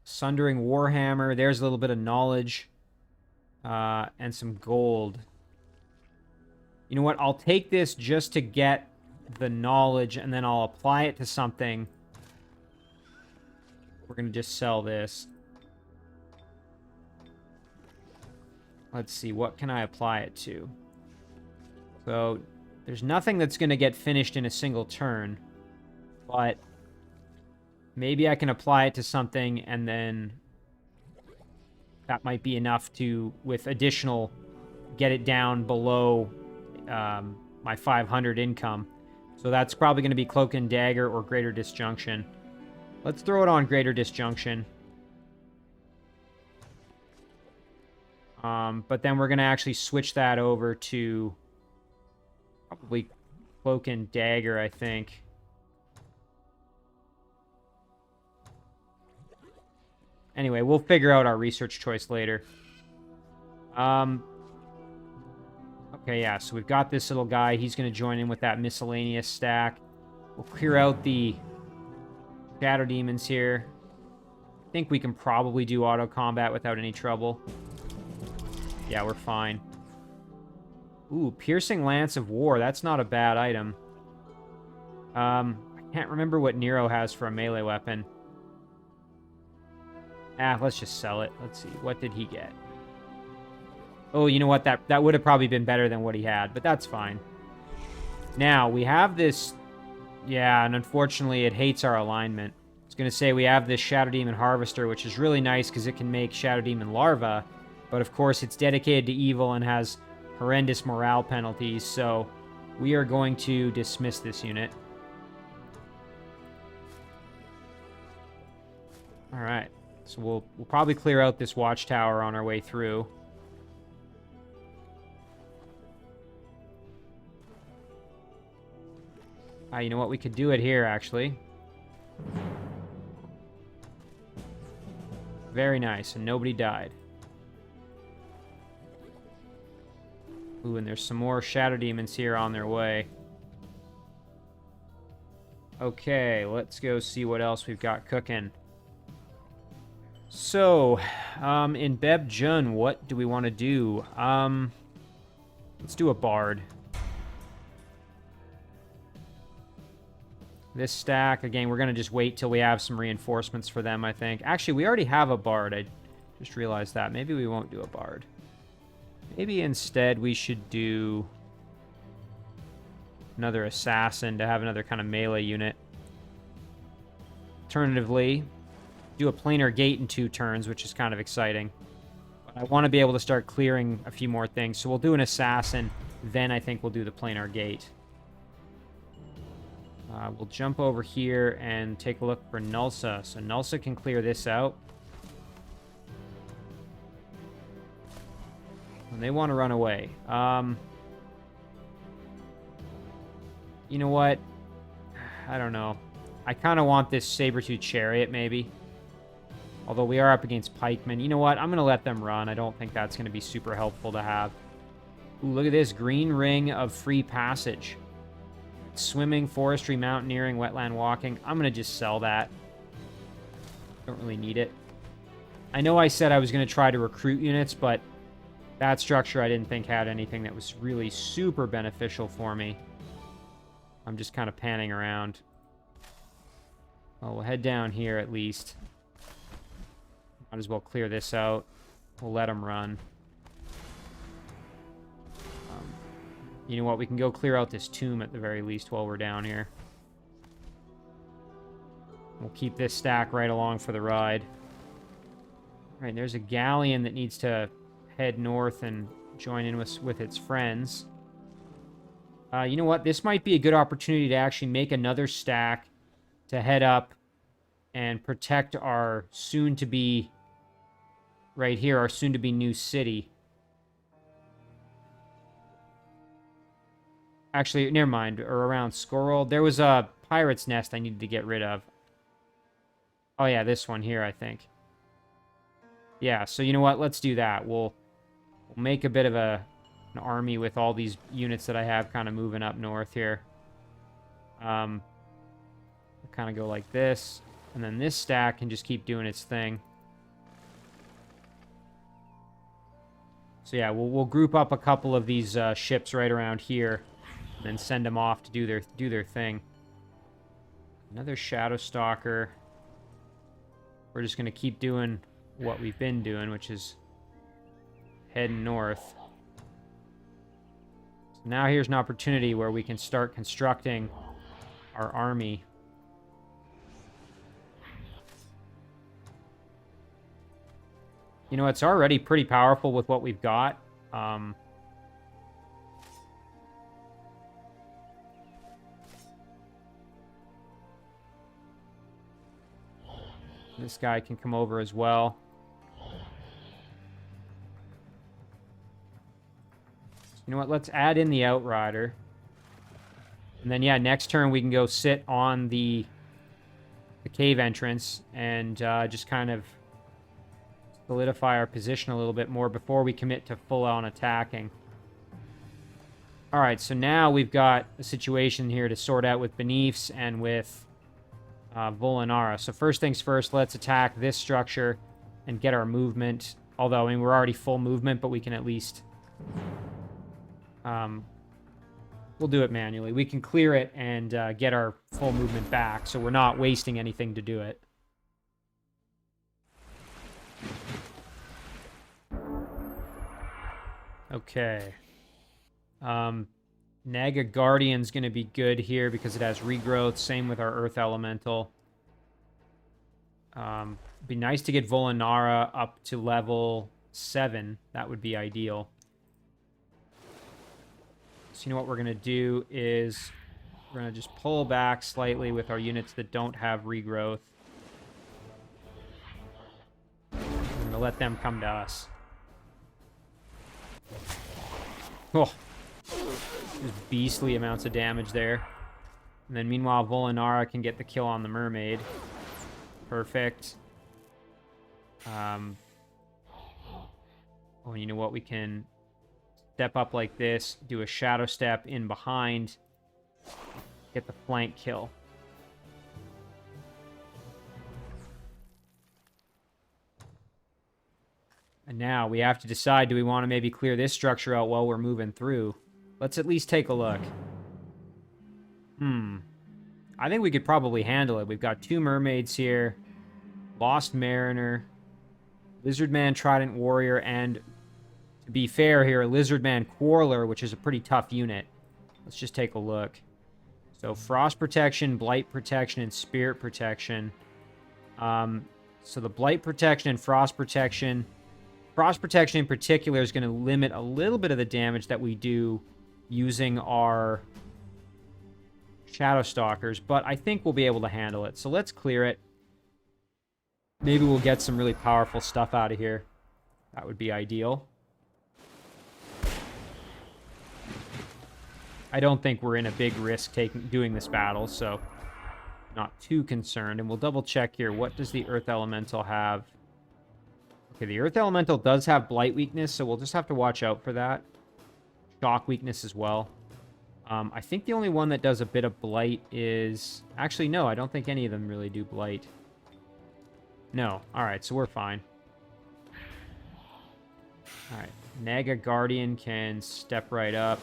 Sundering Warhammer. There's a little bit of knowledge. And some gold. You know what? I'll take this just to get the knowledge, and then I'll apply it to something. We're going to just sell this. Let's see. What can I apply it to? So, there's nothing that's going to get finished in a single turn. But maybe I can apply it to something, and then that might be enough to, with additional, get it down below my 500 income. So that's probably going to be Cloak and Dagger or Greater Disjunction. Let's throw it on Greater Disjunction. But then we're going to actually switch that over to probably Cloak and Dagger, I think. Anyway, we'll figure out our research choice later. Okay, yeah, so we've got this little guy. He's going to join in with that miscellaneous stack. We'll clear out the Shadow Demons here. I think we can probably do auto combat without any trouble. Yeah, we're fine. Ooh, Piercing Lance of War. That's not a bad item. I can't remember what Nero has for a melee weapon. Let's just sell it. Let's see. What did he get? Oh, you know what? That would have probably been better than what he had, but that's fine. Now, we have this... Yeah, and unfortunately, it hates our alignment. I was going to say we have this Shadow Demon Harvester, which is really nice because it can make Shadow Demon Larva, but of course, it's dedicated to evil and has horrendous morale penalties, so we are going to dismiss this unit. Alright, so we'll probably clear out this watchtower on our way through. You know what? We could do it here, actually. Very nice, and nobody died. Ooh, and there's some more Shadow Demons here on their way. Okay, let's go see what else we've got cooking. So, in Beb Jun, what do we want to do? Let's do a Bard. This stack, again, we're going to just wait till we have some reinforcements for them, I think. Actually, we already have a Bard. I just realized that. Maybe we won't do a Bard. Maybe instead we should do another Assassin to have another kind of melee unit. Alternatively, do a Planar Gate in 2 turns, which is kind of exciting. But I want to be able to start clearing a few more things. So we'll do an Assassin, then I think we'll do the Planar Gate. We'll jump over here and take a look for Gnulsa. So Gnulsa can clear this out. And they want to run away. You know what? I don't know. I kind of want this Sabertooth Chariot, maybe. Although we are up against pikemen. You know what? I'm going to let them run. I don't think that's going to be super helpful to have. Ooh, look at this. Green Ring of Free Passage. Swimming, forestry, mountaineering, wetland walking. I'm going to just sell that. Don't really need it. I know I said I was going to try to recruit units, but that structure I didn't think had anything that was really super beneficial for me. I'm just kind of panning around. Well, we'll head down here at least. Might as well clear this out. We'll let them run. You know what? We can go clear out this tomb at the very least while we're down here. We'll keep this stack right along for the ride. All right, there's a galleon that needs to head north and join in with its friends. You know what? This might be a good opportunity to actually make another stack to head up and protect our soon-to-be, right here, our soon-to-be new city. Actually, never mind. Or around Squirrel. There was a pirate's nest I needed to get rid of. Oh, yeah, this one here, I think. Yeah, so you know what? Let's do that. We'll make a bit of an army with all these units that I have kind of moving up north here. We'll kind of go like this. And then this stack can just keep doing its thing. So yeah, we'll group up a couple of these ships right around here. And then send them off to do their thing. Another Shadow Stalker. We're just going to keep doing what we've been doing, which is heading north. So now here's an opportunity where we can start constructing our army. You know, it's already pretty powerful with what we've got. This guy can come over as well. You know what? Let's add in the Outrider. And then, yeah, next turn we can go sit on the cave entrance and just kind of solidify our position a little bit more before we commit to full-on attacking. All right, so now we've got a situation here to sort out with Beneaths and with Volinara. So first things first, let's attack this structure and get our movement. Although, I mean, we're already full movement, but we can at least... we'll do it manually. We can clear it and get our full movement back, so we're not wasting anything to do it. Okay. Naga Guardian's going to be good here because it has regrowth. Same with our Earth Elemental. Be nice to get Volinara up to level 7. That would be ideal. So you know what we're going to do is we're going to just pull back slightly with our units that don't have regrowth. We're going to let them come to us. Oh, there's beastly amounts of damage there. And then meanwhile, Volinara can get the kill on the mermaid. Perfect. Oh, you know what? We can step up like this, do a shadow step in behind, get the flank kill. And now we have to decide, do we want to maybe clear this structure out while we're moving through? Let's at least take a look. I think we could probably handle it. We've got 2 mermaids here, Lost Mariner, Lizardman Trident Warrior, and to be fair here, a Lizardman Quarreler, which is a pretty tough unit. Let's just take a look. So Frost Protection, Blight Protection, and Spirit Protection. So the Blight Protection and Frost Protection in particular is going to limit a little bit of the damage that we do using our Shadow Stalkers, but I think we'll be able to handle it. So let's clear it. Maybe we'll get some really powerful stuff out of here. That would be ideal. I don't think we're in a big risk doing this battle, so not too concerned. And we'll double check here. What does the Earth Elemental have? Okay, the Earth Elemental does have Blight weakness, so we'll just have to watch out for that. Shock weakness as well. I think the only one that does a bit of Blight is... Actually, no, I don't think any of them really do Blight. No. Alright, so we're fine. Alright, Naga Guardian can step right up.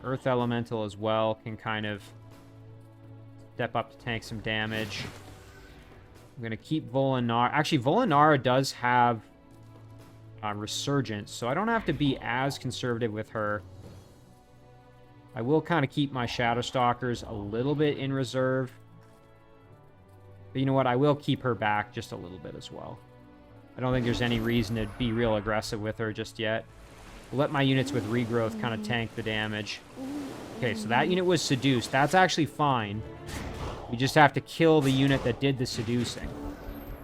Earth Elemental as well can kind of step up to tank some damage. I'm going to keep Volinara. Actually, Volinara does have Resurgence, so I don't have to be as conservative with her. I will kind of keep my Shadow Stalkers a little bit in reserve. But you know what? I will keep her back just a little bit as well. I don't think there's any reason to be real aggressive with her just yet. We'll let my units with regrowth kind of tank the damage. Okay, so that unit was seduced. That's actually fine. We just have to kill the unit that did the seducing,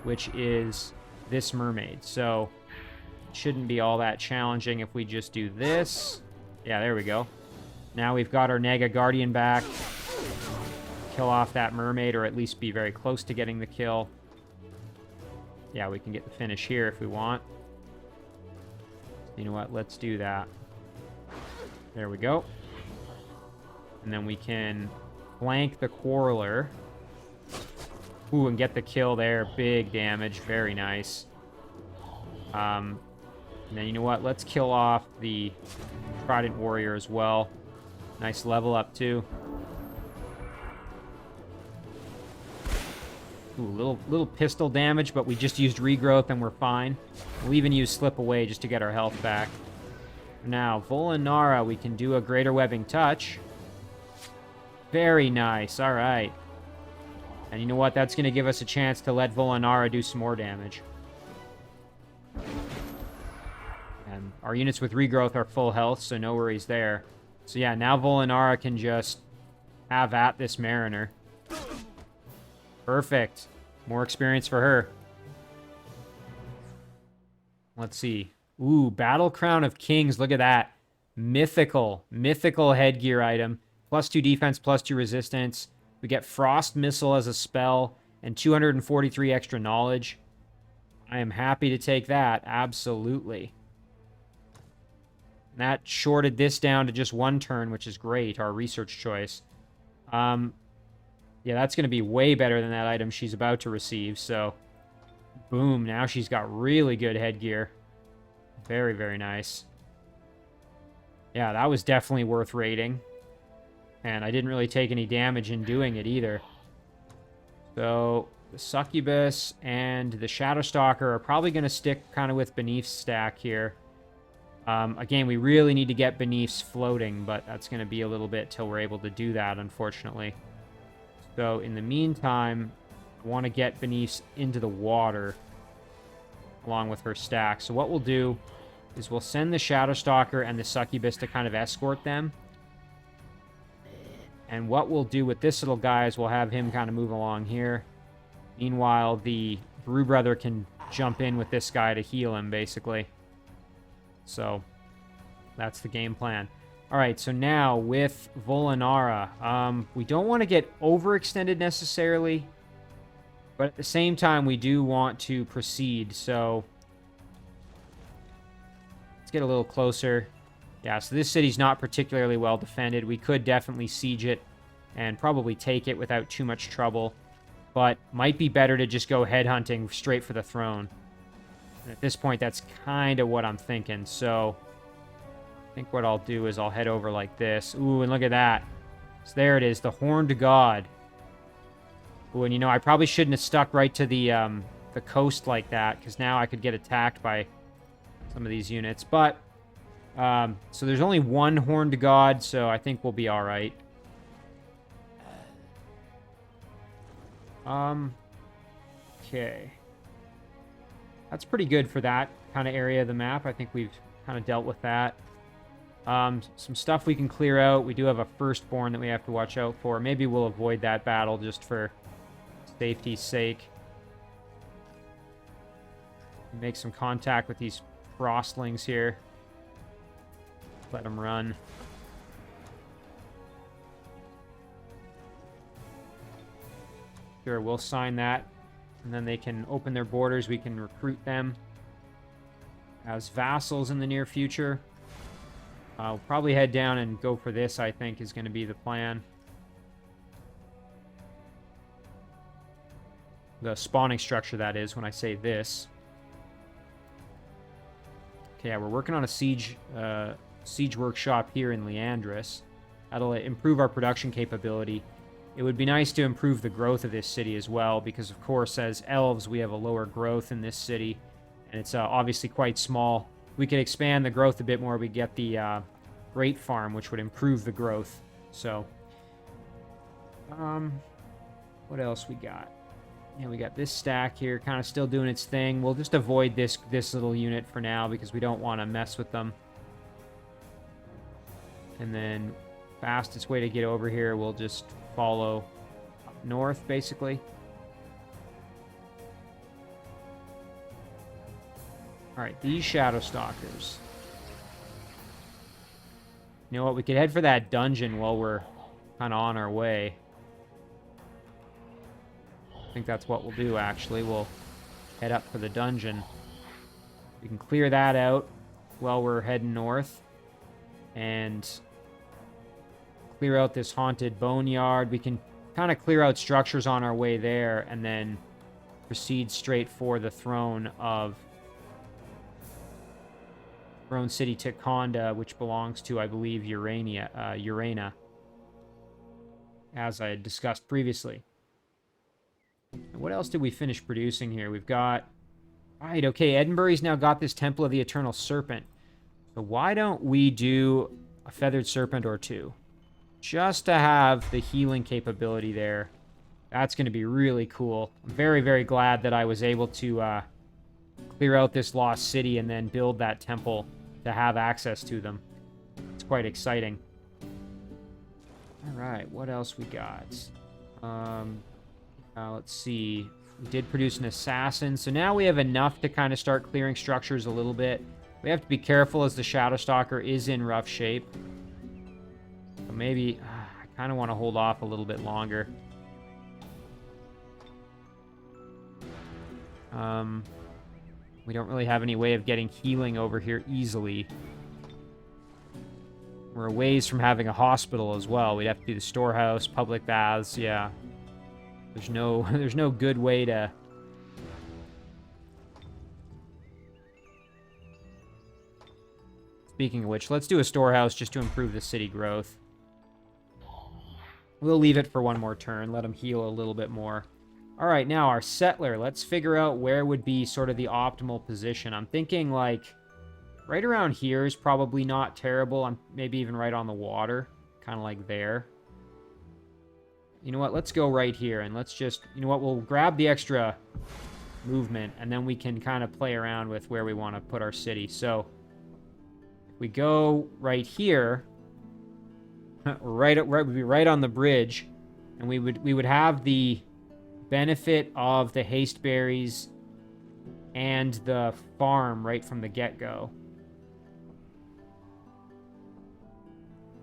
which is this mermaid. So it shouldn't be all that challenging if we just do this. Yeah, there we go. Now we've got our Naga Guardian back. Kill off that mermaid, or at least be very close to getting the kill. Yeah, we can get the finish here if we want. You know what? Let's do that. There we go. And then we can flank the Quarreler. Ooh, and get the kill there. Big damage. Very nice. And then, you know what? Let's kill off the Trident Warrior as well. Nice level up, too. Ooh, little pistol damage, but we just used Regrowth and we're fine. We'll even use Slip Away just to get our health back. Now, Volanara, we can do a Greater Webbing Touch. Very nice. All right. And you know what? That's going to give us a chance to let Volanara do some more damage. And our units with Regrowth are full health, so no worries there. So yeah, now Volanara can just have at this Mariner. Perfect. More experience for her. Let's see. Ooh, Battle Crown of Kings. Look at that. Mythical headgear item. +2 defense, +2 resistance. We get Frost Missile as a spell and 243 extra knowledge. I am happy to take that. Absolutely. And that shorted this down to just 1 turn, which is great. Our research choice. Yeah, that's going to be way better than that item she's about to receive. So, boom. Now she's got really good headgear. Very, very nice. Yeah, that was definitely worth raiding. And I didn't really take any damage in doing it either. So, the Succubus and the Shadowstalker are probably going to stick kind of with Beneath's stack here. Again, we really need to get Beneath's floating, but that's going to be a little bit till we're able to do that, unfortunately. So, in the meantime, I want to get Beneath's into the water along with her stack. So what we'll do is we'll send the Shadowstalker and the Succubus to kind of escort them. And what we'll do with this little guy is we'll have him kind of move along here. Meanwhile, the Brew Brother can jump in with this guy to heal him, basically. So, that's the game plan. Alright, so now with Volanara, we don't want to get overextended necessarily, but at the same time, we do want to proceed, so let's get a little closer. Yeah, so this city's not particularly well defended. We could definitely siege it and probably take it without too much trouble, but might be better to just go headhunting straight for the throne. And at this point, that's kind of what I'm thinking, so I think what I'll do is I'll head over like this. Ooh, and look at that. So there it is, the Horned God. Ooh, and you know, I probably shouldn't have stuck right to the coast like that, because now I could get attacked by some of these units. But, so there's only one Horned God, so I think we'll be alright. Okay. That's pretty good for that kind of area of the map. I think we've kind of dealt with that. Some stuff we can clear out. We do have a Firstborn that we have to watch out for. Maybe we'll avoid that battle just for safety's sake. Make some contact with these Frostlings here. Let them run. Sure, we'll sign that. And then they can open their borders. We can recruit them as vassals in the near future. I'll probably head down and go for this, I think, is going to be the plan. The spawning structure, that is, when I say this. Okay, yeah, we're working on a siege workshop here in Leandris. That'll improve our production capability. It would be nice to improve the growth of this city as well, because, of course, as elves, we have a lower growth in this city, and it's obviously quite small. We could expand the growth a bit more. We get the Great Farm, which would improve the growth. So, what else we got? Yeah, we got this stack here, kind of still doing its thing. We'll just avoid this little unit for now, because we don't want to mess with them. And then, fastest way to get over here, we'll just follow up north, basically. Alright, these Shadowstalkers. You know what? We could head for that dungeon while we're kind of on our way. I think that's what we'll do, actually. We'll head up for the dungeon. We can clear that out while we're heading north. And clear out this haunted boneyard. We can kind of clear out structures on our way there and then proceed straight for the throne of Throne City Ticonda, which belongs to, I believe, Urana, as I had discussed previously. And what else did we finish producing here? We've got... Right, okay, Edinburgh's now got this Temple of the Eternal Serpent. So why don't we do a Feathered Serpent or two? Just to have the healing capability there. That's going to be really cool. I'm very, very glad that I was able to clear out this lost city and then build that temple to have access to them. It's quite exciting. All right, what else we got? Let's see. We did produce an assassin, so now we have enough to kind of start clearing structures a little bit. We have to be careful as the Shadowstalker is in rough shape. So maybe I kind of want to hold off a little bit longer. We don't really have any way of getting healing over here easily. We're a ways from having a hospital as well. We'd have to do the storehouse, public baths, yeah. There's no good way to... Speaking of which, let's do a storehouse just to improve the city growth. We'll leave it for one more turn, let him heal a little bit more. All right, now our settler. Let's figure out where would be sort of the optimal position. I'm thinking like right around here is probably not terrible. I'm maybe even right on the water, kind of like there. You know what? Let's go right here and let's just, you know what? We'll grab the extra movement and then we can kind of play around with where we want to put our city. So if we go right here, we'd be right on the bridge, and we would have the benefit of the haste berries and the farm right from the get-go.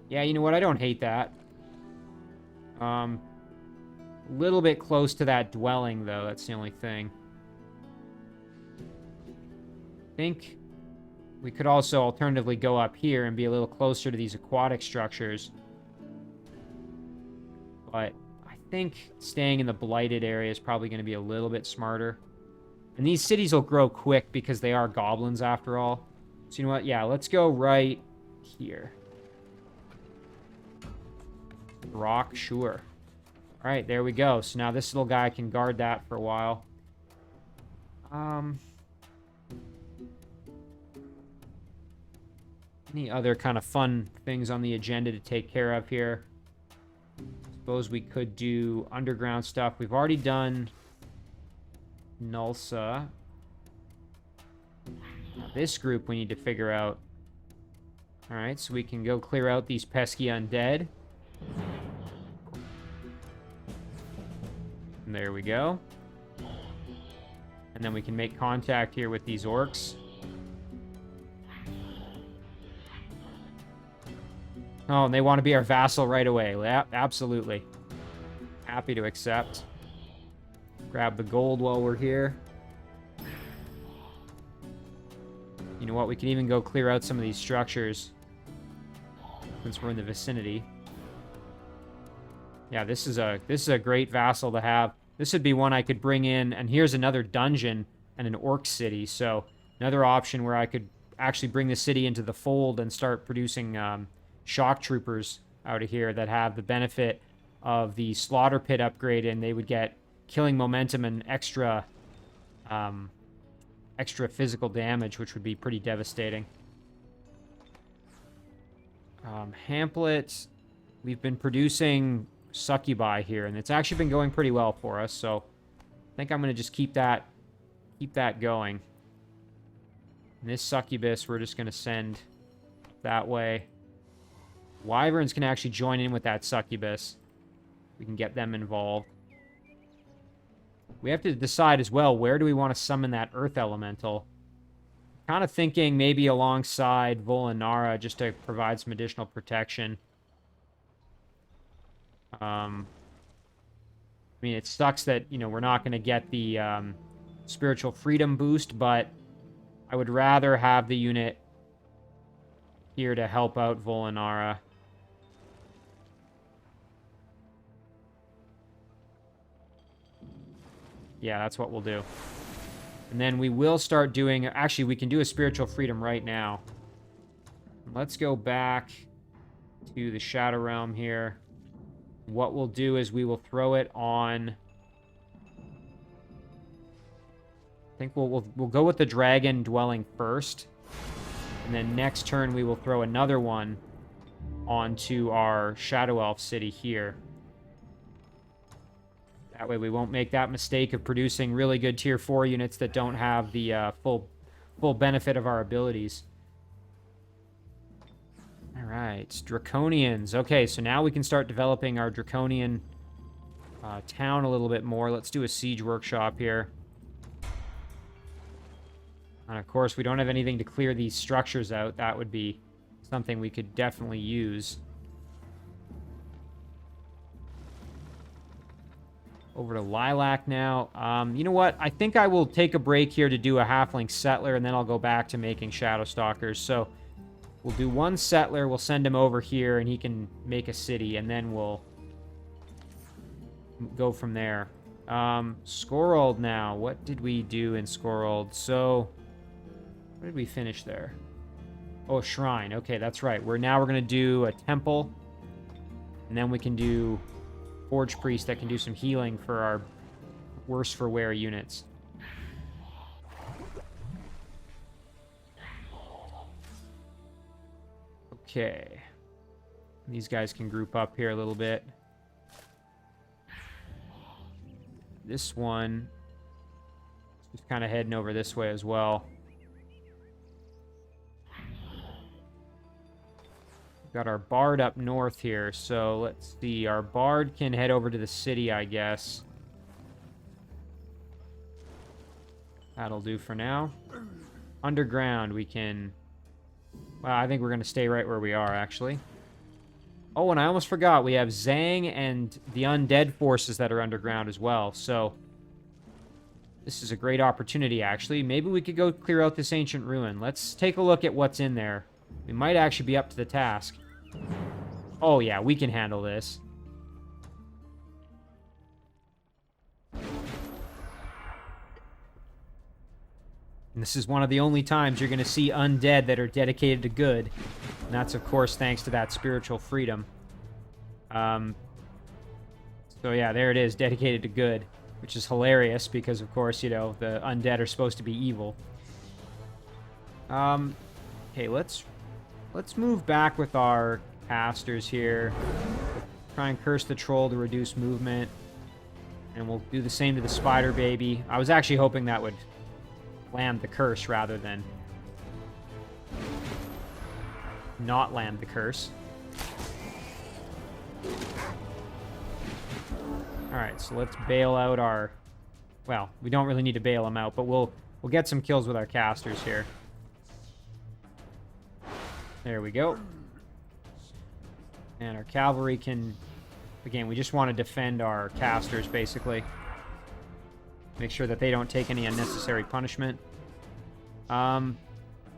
Yeah, you know what? I don't hate that. A little bit close to that dwelling, though. That's the only thing. I think we could also alternatively go up here and be a little closer to these aquatic structures. But I think staying in the blighted area is probably going to be a little bit smarter. And these cities will grow quick because they are goblins after all. So you know what? Yeah, let's go right here. Rock, sure. All right, there we go. So now this little guy can guard that for a while. Any other kind of fun things on the agenda to take care of here? Suppose we could do underground stuff. We've already done Gnulsa. Now this group we need to figure out. All right, so we can go clear out these pesky undead. And there we go. And then we can make contact here with these orcs. Oh, and they want to be our vassal right away. Absolutely. Happy to accept. Grab the gold while we're here. You know what? We can even go clear out some of these structures since we're in the vicinity. Yeah, this is a great vassal to have. This would be one I could bring in, and here's another dungeon and an orc city. So another option where I could actually bring the city into the fold and start producing shock troopers out of here that have the benefit of the slaughter pit upgrade, and they would get killing momentum and extra physical damage, which would be pretty devastating. Hamlet, we've been producing succubi here, and it's actually been going pretty well for us, so I think I'm going to just keep that going. And this succubus we're just going to send that way. Wyverns can actually join in with that succubus. We can get them involved. We have to decide as well, where do we want to summon that earth elemental? Kind of thinking maybe alongside Volinara just to provide some additional protection. I mean, it sucks that, you know, we're not going to get the spiritual freedom boost, but I would rather have the unit here to help out Volinara. Yeah, that's what we'll do. And then we will start doing... Actually, we can do a spiritual freedom right now. Let's go back to the Shadow Realm here. What we'll do is we will throw it on... I think we'll go with the Dragon Dwelling first. And then next turn we will throw another one onto our Shadow Elf city here. That way we won't make that mistake of producing really good tier 4 units that don't have the full benefit of our abilities. Alright, Draconians. Okay, so now we can start developing our Draconian town a little bit more. Let's do a siege workshop here. And of course, we don't have anything to clear these structures out. That would be something we could definitely use. Over to Lilac now. You know what? I think I will take a break here to do a Halfling Settler, and then I'll go back to making Shadow Stalkers. So we'll do one Settler, we'll send him over here, and he can make a city, and then we'll go from there. Skorald now. What did we do in Skorald? So, what did we finish there? Oh, a shrine. Okay, that's right. We're going to do a temple, and then we can do Forge Priest that can do some healing for our worse for wear units. Okay. These guys can group up here a little bit. This one is kind of heading over this way as well. Got our Bard up north here, so let's see. Our Bard can head over to the city, I guess. That'll do for now. Underground, we can... Well, I think we're going to stay right where we are, actually. Oh, and I almost forgot. We have Zhang and the undead forces that are underground as well, so... This is a great opportunity, actually. Maybe we could go clear out this ancient ruin. Let's take a look at what's in there. We might actually be up to the task. Oh, yeah, we can handle this. And this is one of the only times you're going to see undead that are dedicated to good. And that's, of course, thanks to that spiritual freedom. So, yeah, there it is, dedicated to good. Which is hilarious because, of course, you know, the undead are supposed to be evil. Okay, let's move back with our casters here. Try and curse the troll to reduce movement. And we'll do the same to the spider baby. I was actually hoping that would land the curse rather than not land the curse. Alright, so let's bail out our... Well, we don't really need to bail them out, but we'll get some kills with our casters here. There we go. And our cavalry can... Again, we just want to defend our casters, basically. Make sure that they don't take any unnecessary punishment. You know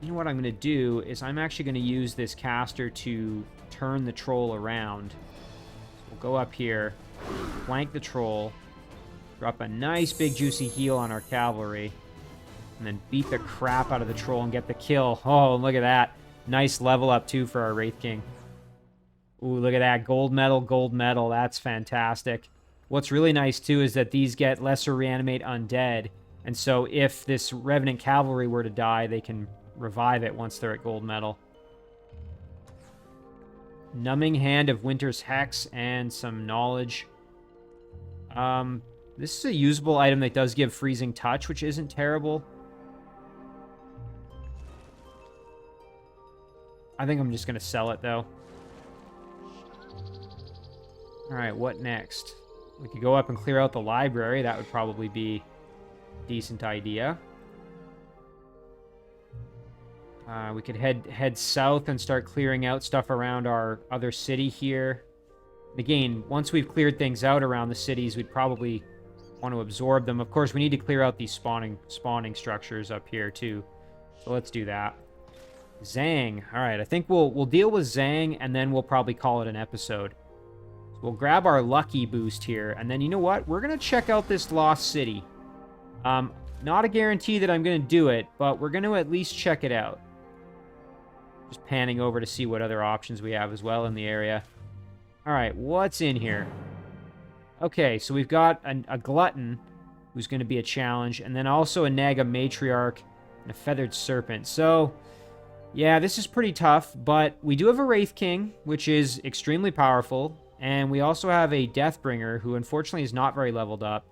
what I'm going to do is I'm actually going to use this caster to turn the troll around. So we'll go up here, flank the troll, drop a nice big juicy heal on our cavalry, and then beat the crap out of the troll and get the kill. Oh, look at that. Nice level up, too, for our Wraith King. Ooh, look at that. Gold medal, gold medal. That's fantastic. What's really nice, too, is that these get lesser reanimate undead. And so if this Revenant Cavalry were to die, they can revive it once they're at gold medal. Numbing Hand of Winter's Hex and some knowledge. This is a usable item that does give Freezing Touch, which isn't terrible. I think I'm just going to sell it, though. Alright, what next? We could go up and clear out the library. That would probably be a decent idea. We could head south and start clearing out stuff around our other city here. Again, once we've cleared things out around the cities, we'd probably want to absorb them. Of course, we need to clear out these spawning structures up here too. So let's do that. Zhang. All right, I think we'll deal with Zhang, and then we'll probably call it an episode. So we'll grab our lucky boost here, and then you know what? We're gonna check out this lost city. Not a guarantee that I'm gonna do it, but we're gonna at least check it out. Just panning over to see what other options we have as well in the area. All right, what's in here? Okay, so we've got a glutton who's going to be a challenge, and then also a Naga matriarch and a feathered serpent. So, yeah, this is pretty tough, but we do have a Wraith King, which is extremely powerful, and we also have a Deathbringer, who unfortunately is not very leveled up.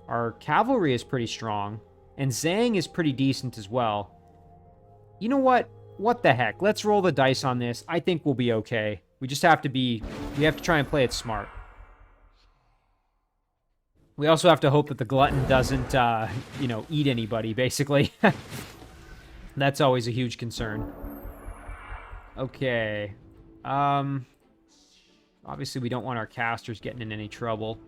Our cavalry is pretty strong, and Zhang is pretty decent as well. You know what? What the heck? Let's roll the dice on this. I think we'll be okay. We just have to we have to try and play it smart. We also have to hope that the glutton doesn't, you know, eat anybody, basically. That's always a huge concern. Okay. Obviously we don't want our casters getting in any trouble.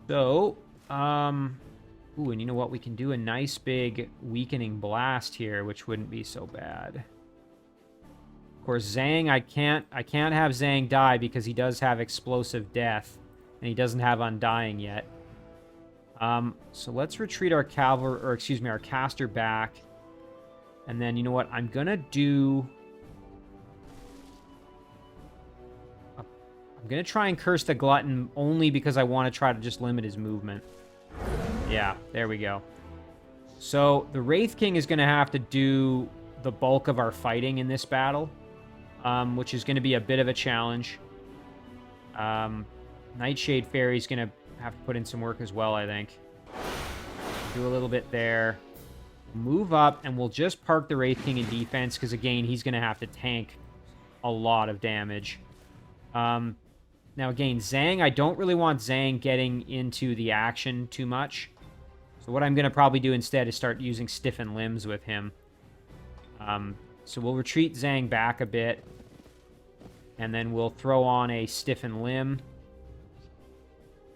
So, ooh, and you know what? We can do a nice big weakening blast here, which wouldn't be so bad. Of course, Zhang, I can't have Zhang die because he does have explosive death, and he doesn't have undying yet. So let's retreat our cavalry, or excuse me, our caster back. And then, you know what? I'm gonna try and curse the glutton only because I want to try to just limit his movement. Yeah, there we go. So the Wraith King is going to have to do the bulk of our fighting in this battle, which is going to be a bit of a challenge. Nightshade Fairy is going to have to put in some work as well, I think. Do a little bit there. Move up, and we'll just park the Wraith King in defense, because again, he's going to have to tank a lot of damage. Now again, Zhang, I don't really want Zhang getting into the action too much. So what I'm going to probably do instead is start using Stiffen Limbs with him. So we'll retreat Zhang back a bit. And then we'll throw on a Stiffen Limb.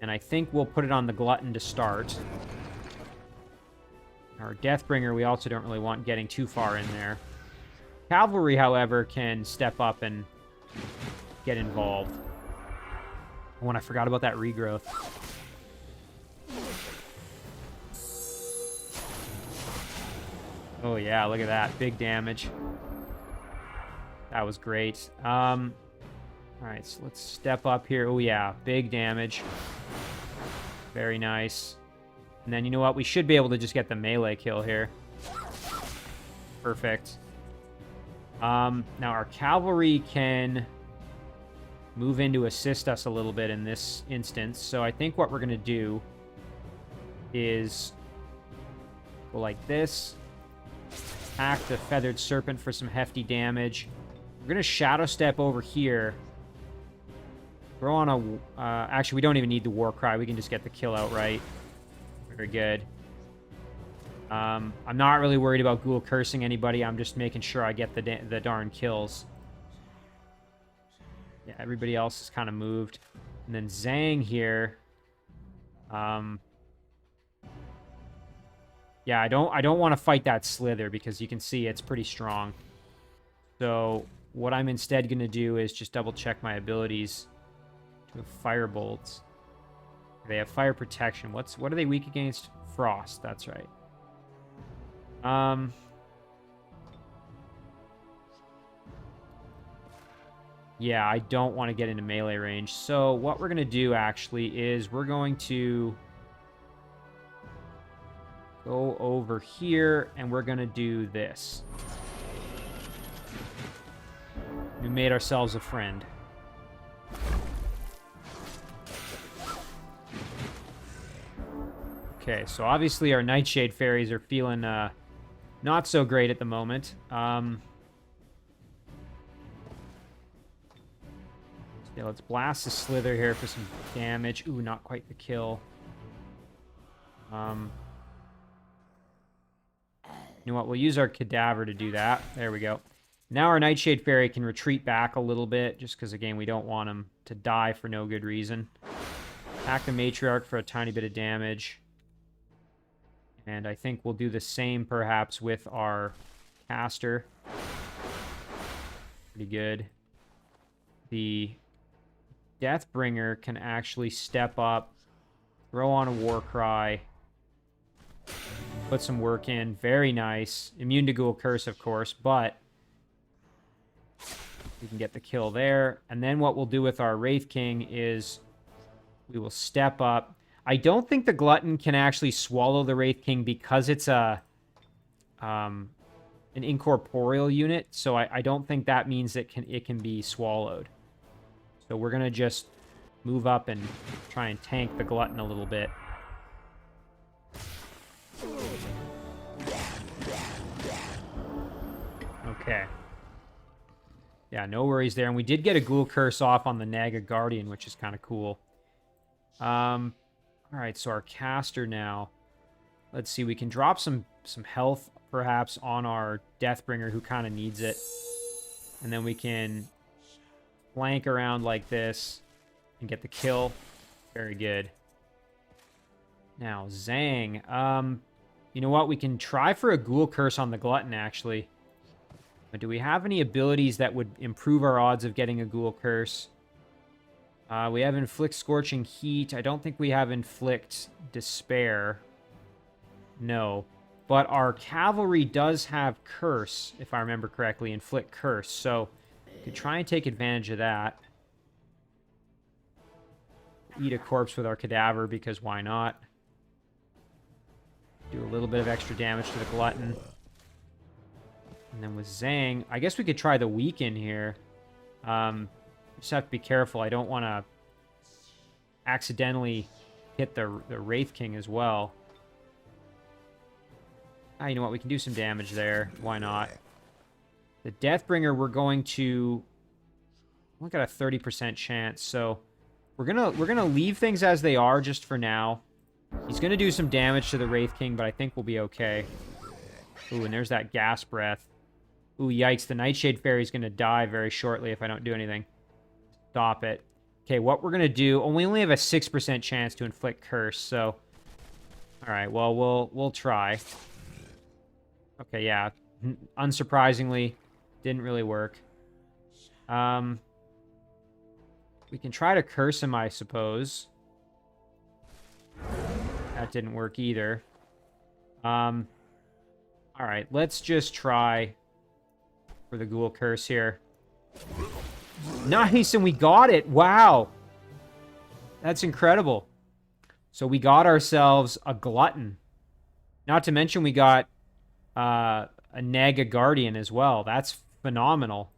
And I think we'll put it on the Glutton to start. Our Deathbringer, we also don't really want getting too far in there. Cavalry, however, can step up and get involved. Oh, and I forgot about that regrowth. Oh, yeah, look at that. Big damage. That was great. All right, so let's step up here. Oh, yeah, big damage. Very nice. And then, you know what? We should be able to just get the melee kill here. Perfect. Now, our cavalry can move in to assist us a little bit in this instance. So I think what we're going to do is go like this. Attack the Feathered Serpent for some hefty damage. We're going to Shadow Step over here. Throw on a... actually, we don't even need the War Cry. We can just get the kill outright. Very good. I'm not really worried about Ghoul cursing anybody. I'm just making sure I get the darn kills. Yeah, everybody else is kind of moved. And then Zhang here. Yeah, I don't want to fight that Slither because you can see it's pretty strong. So what I'm instead going to do is just double check my abilities. To Firebolts. They have fire protection. What are they weak against? Frost, that's right. Yeah, I don't want to get into melee range. So what we're going to do actually is we're going to go over here and we're going to do this. We made ourselves a friend. Okay, so obviously our Nightshade Fairies are feeling not so great at the moment. Yeah, let's blast the Slither here for some damage. Ooh, not quite the kill. You You know what? We'll use our Cadaver to do that. There we go. Now our Nightshade Fairy can retreat back a little bit, just because, again, we don't want him to die for no good reason. Attack the Matriarch for a tiny bit of damage. And I think we'll do the same, perhaps, with our caster. Pretty good. The Deathbringer can actually step up, throw on a Warcry, put some work in. Very nice. Immune to Ghoul Curse, of course, but we can get the kill there. And then what we'll do with our Wraith King is we will step up. I don't think the Glutton can actually swallow the Wraith King because it's an incorporeal unit, so I don't think that means it can be swallowed. So we're going to just move up and try and tank the Glutton a little bit. Okay. Yeah, no worries there. And we did get a Ghoul Curse off on the Naga Guardian, which is kind of cool. Alright, so our caster now. Let's see, we can drop some health, perhaps, on our Deathbringer, who kind of needs it. And then we can flank around like this and get the kill. Very good. Now, Zhang. You know what? We can try for a Ghoul Curse on the Glutton, actually. But do we have any abilities that would improve our odds of getting a Ghoul Curse? We have Inflict Scorching Heat. I don't think we have Inflict Despair. No. But our Cavalry does have Curse, if I remember correctly. Inflict Curse. So, we could try and take advantage of that. Eat a corpse with our Cadaver, because why not? Do a little bit of extra damage to the Glutton. And then with Zhang, I guess we could try the Weaken here. Just have to be careful. I don't want to accidentally hit the Wraith King as well. You know what? We can do some damage there. Why not? The Deathbringer, we're going to look at a 30% chance. So we're gonna leave things as they are just for now. He's gonna do some damage to the Wraith King, but I think we'll be okay. Ooh, and there's that Gas Breath. Ooh, yikes. The Nightshade Fairy's gonna die very shortly if I don't do anything. Stop it. Okay, what we're gonna do... we only have a 6% chance to inflict Curse, so... Alright, well, we'll try. Okay, yeah. Unsurprisingly, didn't really work. We can try to curse him, I suppose. That didn't work either. Alright, let's just try for the Ghoul Curse here. Nice, and we got it! Wow! That's incredible. So we got ourselves a Glutton. Not to mention we got a Naga Guardian as well. That's phenomenal.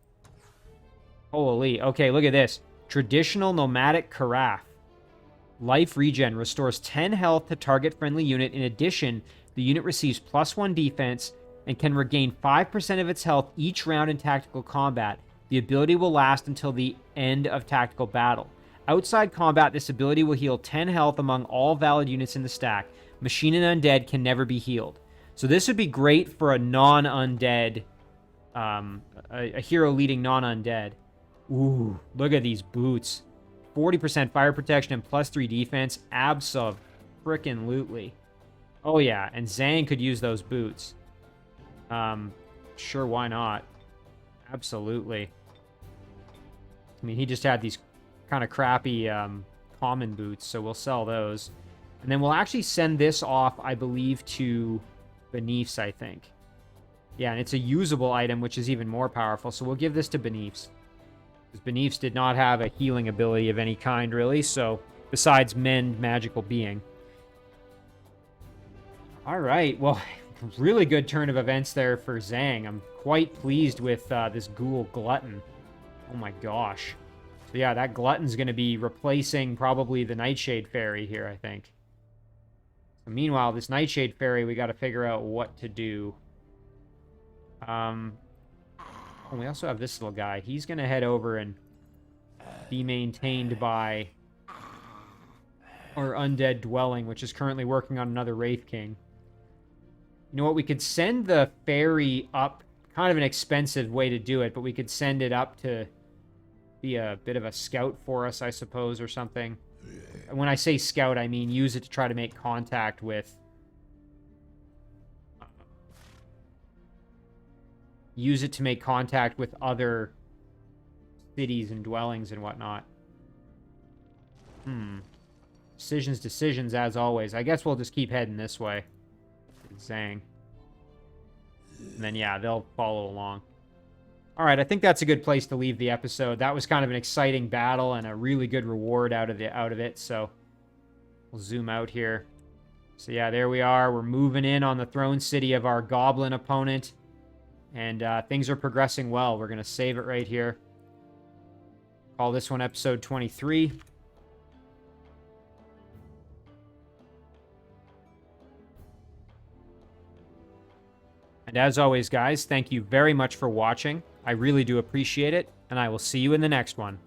Holy. Okay, look at this. Traditional Nomadic Carafe. Life Regen restores 10 health to target friendly unit. In addition, the unit receives +1 defense and can regain 5% of its health each round in tactical combat. The ability will last until the end of tactical battle. Outside combat, this ability will heal 10 health among all valid units in the stack. Machine and Undead can never be healed. So this would be great for a non-undead, a hero leading non-undead. Ooh, look at these boots. 40% fire protection and +3 defense. Abso-frickin-lutely. Oh yeah, and Zhang could use those boots. Sure, why not? Absolutely. I mean, he just had these kind of crappy common boots, so we'll sell those. And then we'll actually send this off, I believe, to Beneaths, I think. Yeah, and it's a usable item, which is even more powerful, so we'll give this to Beneaths. Because Beneaths did not have a healing ability of any kind, really, so besides Mend Magical Being. Alright, well, really good turn of events there for Zhang. I'm quite pleased with this Ghoul Glutton. Oh my gosh. So yeah, that Glutton's going to be replacing probably the Nightshade Fairy here, I think. So meanwhile, this Nightshade Fairy, we got to figure out what to do. We also have this little guy. He's going to head over and be maintained by our Undead Dwelling, which is currently working on another Wraith King. You know what? We could send the ferry up. Kind of an expensive way to do it, but we could send it up to be a bit of a scout for us, I suppose, or something. And when I say scout, I mean use it to try to make contact with... use it to make contact with other cities and dwellings and whatnot. Decisions, as always. I guess we'll just keep heading this way. Zang. And then, yeah, they'll follow along. All right, I think that's a good place to leave the episode. That was kind of an exciting battle and a really good reward out of it. So we'll zoom out here. So, yeah, there we are. We're moving in on the throne city of our goblin opponent. And things are progressing well. We're going to save it right here. Call this one episode 23. And as always, guys, thank you very much for watching. I really do appreciate it, and I will see you in the next one.